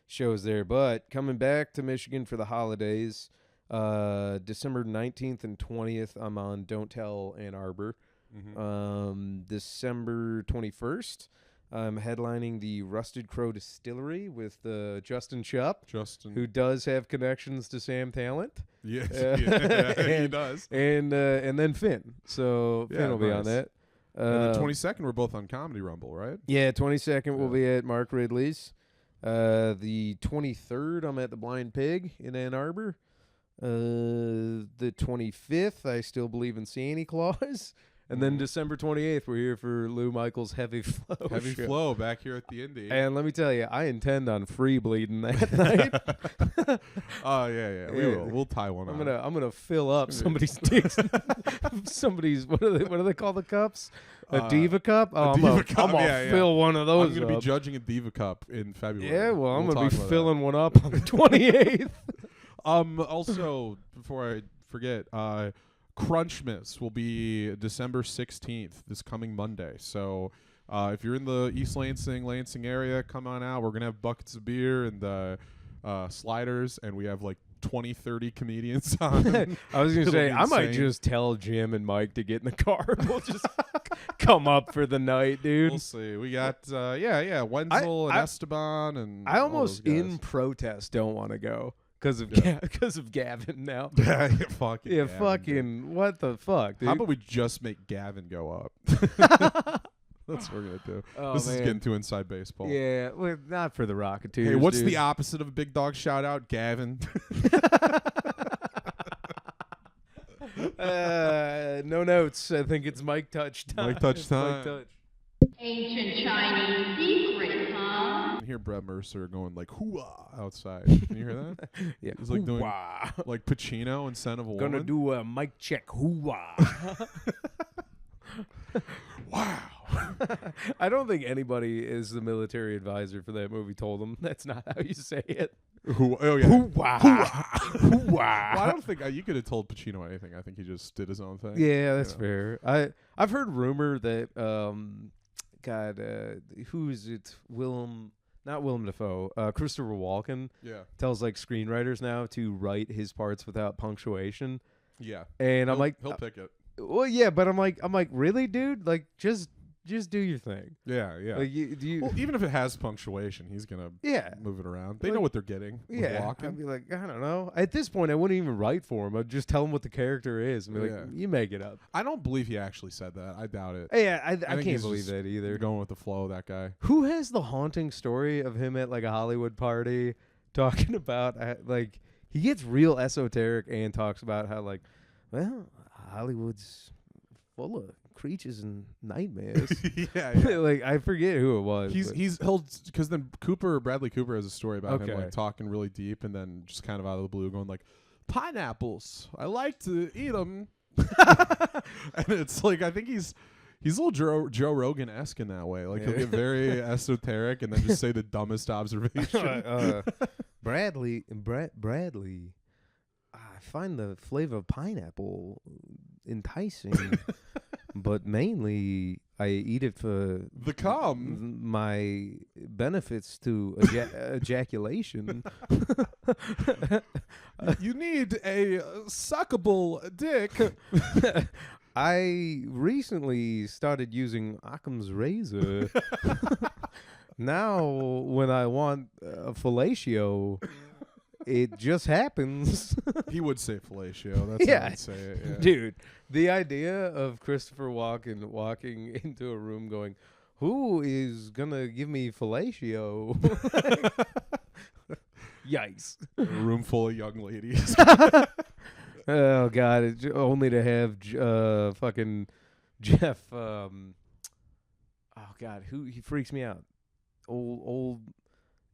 shows there, but coming back to Michigan for the holidays. December 19th and 20th, I'm on Don't Tell Ann Arbor. Mm-hmm. December 21st, I'm headlining the Rusted Crow Distillery with Justin Shupp, who does have connections to Sam Talent. Yes, yeah, he does. And then Finn. So Finn will be on that. And the 22nd, we're both on Comedy Rumble, right? Yeah, 22nd we'll be at Mark Ridley's. The 23rd, I'm at the Blind Pig in Ann Arbor. The 25th, I still believe in Santa Claus. And then December 28th, we're here for Lou Michael's Heavy Flow. Heavy show. Flow back here at the Indy. And let me tell you, I intend on free bleeding that night. Oh yeah, we will. We'll tie one I'm on. gonna fill up somebody's dicks. Somebody's what do they call the cups? A Diva cup? Oh, Diva Cup, I'm gonna fill one of those. I'm gonna up. be judging a Diva Cup in February. Yeah, well, I'm We'll gonna be talk about filling one up on the 28th. that. Also, before I forget, Crunchmas will be December 16th, this coming Monday. So if you're in the East Lansing area, come on out. We're going to have buckets of beer and sliders, and we have like 20, 30 comedians on. I was going to It'll say, be I might insane. just tell Jim and Mike to get in the car. And we'll just come up for the night, dude. We'll see. We got, Wenzel and Esteban. And I all almost, those in guys. protest, don't want to go because of because of Gavin now. Yeah, fucking Yeah, Gavin, fucking dude. what the fuck, dude? How about we just make Gavin go up? That's what we're going to do. Oh, This is man. getting too inside baseball. Yeah, well, not for the Rocketeers. Hey, what's dude. the opposite of a big dog shout out? Gavin. No notes. I think it's Mike Touch time. Mike Touch It's time. Mike Touch. Ancient Chinese secret, huh? I hear Brett Mercer going like "hooah" outside. Can you hear that? Yeah. He's like doing Hoo-wah. like Pacino in Son of a Gonna Woman. do a mic check. Hoo-wah. Wow. I don't think anybody is the military advisor for that movie told him that's not how you say it. Oh yeah. Hoo-wah. Hoo-wah. Well, I don't think you could have told Pacino anything. I think he just did his own thing. Yeah, that's Yeah. fair. I've heard rumor that who's it? Not Willem Dafoe. Christopher Walken Yeah. tells like screenwriters now to write his parts without punctuation. Yeah. And I'm like, he'll pick it. well, yeah, but I'm like, really, dude? Like, just just do your thing. Yeah, yeah. Like you Well, even if it has punctuation, he's gonna yeah. move it around. They Like, know what they're getting. With Yeah, walking. I'd be like, I don't know. At this point, I wouldn't even write for him. I'd just tell him what the character is. And be Yeah. like, you make it up. I don't believe he actually said that. I doubt it. Yeah, I think can't he's believe just that either. Going with the flow, that guy. Who has the haunting story of him at like a Hollywood party talking about like he gets real esoteric and talks about how like, well, Hollywood's full of creatures and nightmares. yeah, Like I forget who it was. He'll because then Bradley Cooper has a story about him Okay. like talking really deep and then just kind of out of the blue going like, pineapples. I like to eat them. And it's like I think he's a little Joe Rogan-esque in that way. Like he'll get very esoteric and then just say the dumbest observation. Bradley, I find the flavor of pineapple enticing, but mainly I eat it for The cum. my benefits to ejaculation. You need a suckable dick. I recently started using Occam's razor. Now, when I want fellatio, it just happens. He would say fellatio. That's Yeah. how he'd say it. Yeah. Dude, the idea of Christopher Walken walking into a room going, who is going to give me fellatio? Yikes. A room full of young ladies. Oh, God. Only to have fucking Jeff. Oh, God. He freaks me out. Old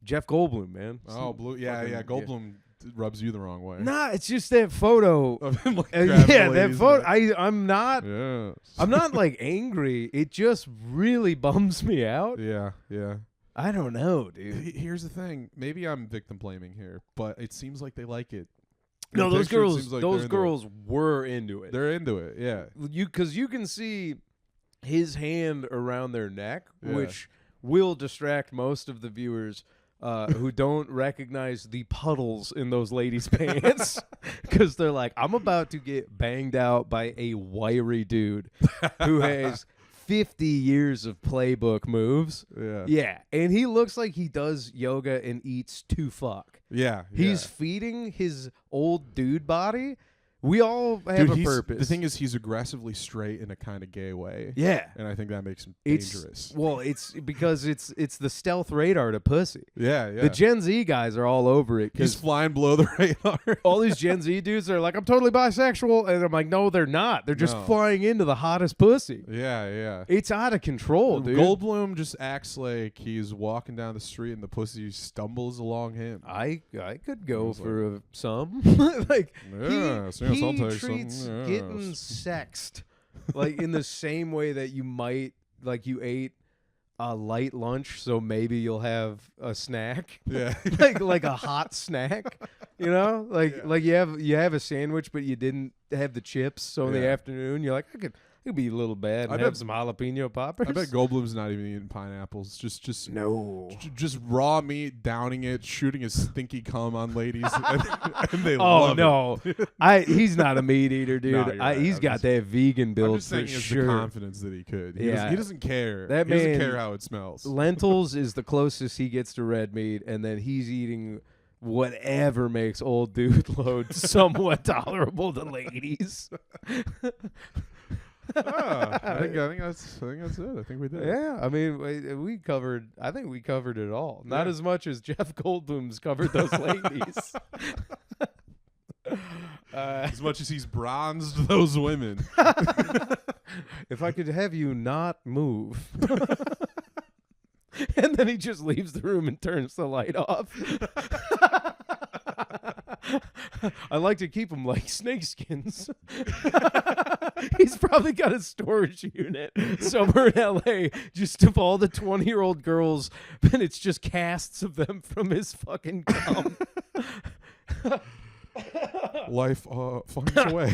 Jeff Goldblum, man. Oh, blue. Yeah, Fucking- yeah. Goldblum rubs you the wrong way. Nah, it's just that photo. Of him, like, grabbing Yeah, the that ladies photo. back. I'm not. Yeah. I'm not like angry. It just really bums me out. Yeah, yeah. I don't know, dude. Here's the thing. Maybe I'm victim blaming here, but it seems like they like it. In No, the those picture, it girls. seems like Those they're into it. girls were into it. They're into it. Yeah. Because you can see his hand around their neck, Yeah. which will distract most of the viewers who don't recognize the puddles in those ladies' pants, because they're like, I'm about to get banged out by a wiry dude who has 50 years of playbook moves. Yeah. Yeah, and he looks like he does yoga and eats to fuck. Yeah. He's feeding his old dude body. We all have Dude, a he's- purpose. The thing is, he's aggressively straight in a kind of gay way. yeah. And I think that makes him It's dangerous. well, it's because it's the stealth radar to pussy. Yeah, yeah. The Gen Z guys are all over it He's because flying below the radar. all these Gen Z dudes are like, I'm totally bisexual, and I'm like, no, they're not. They're just No. flying into the hottest pussy. Yeah, yeah. It's out of control, dude. Goldblum just acts like he's walking down the street and the pussy stumbles along him. I could go was for some like Yes, he yes, I'll take treats some, getting yes. sexed like in the same way that you might like you ate a light lunch, so maybe you'll have a snack. Yeah. like a hot snack, you know, like you have a sandwich, but you didn't have the chips. So in the Yeah. afternoon, you're like, I could be a little bad and I have bet- some jalapeno poppers. I bet Goldblum's not even eating pineapples. Just no. just raw meat, downing it, shooting his stinky cum on ladies, and they Oh love no, he's not a meat eater, dude. No, you're right. He's I'm got just- that vegan it. I'm build just for saying he has sure. the confidence that he could. He, Yeah. doesn't, he doesn't care. That he doesn't man- care how it smells. Lentils is the closest he gets to red meat, and then he's eating whatever makes old dude load somewhat tolerable to ladies. I think that's it. I think we did. Yeah, I mean, we covered. I think we covered it all. Not Yeah. as much as Jeff Goldblum's covered those ladies. As much as he's bronzed those women. If I could have you not move. And then he just leaves the room and turns the light off. I like to keep them like snakeskins. He's probably got a storage unit somewhere in LA just of all the 20-year-old girls, and it's just casts of them from his fucking cum. Life finds a way.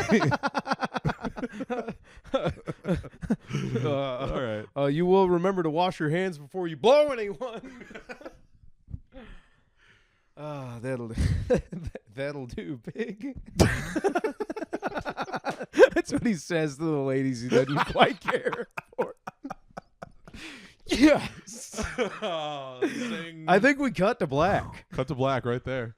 All right. You will remember to wash your hands before you blow anyone. That'll do, pig. That's what he says to the ladies he doesn't quite care for. Yes. Oh, zing. I think we cut to black. Cut to black right there.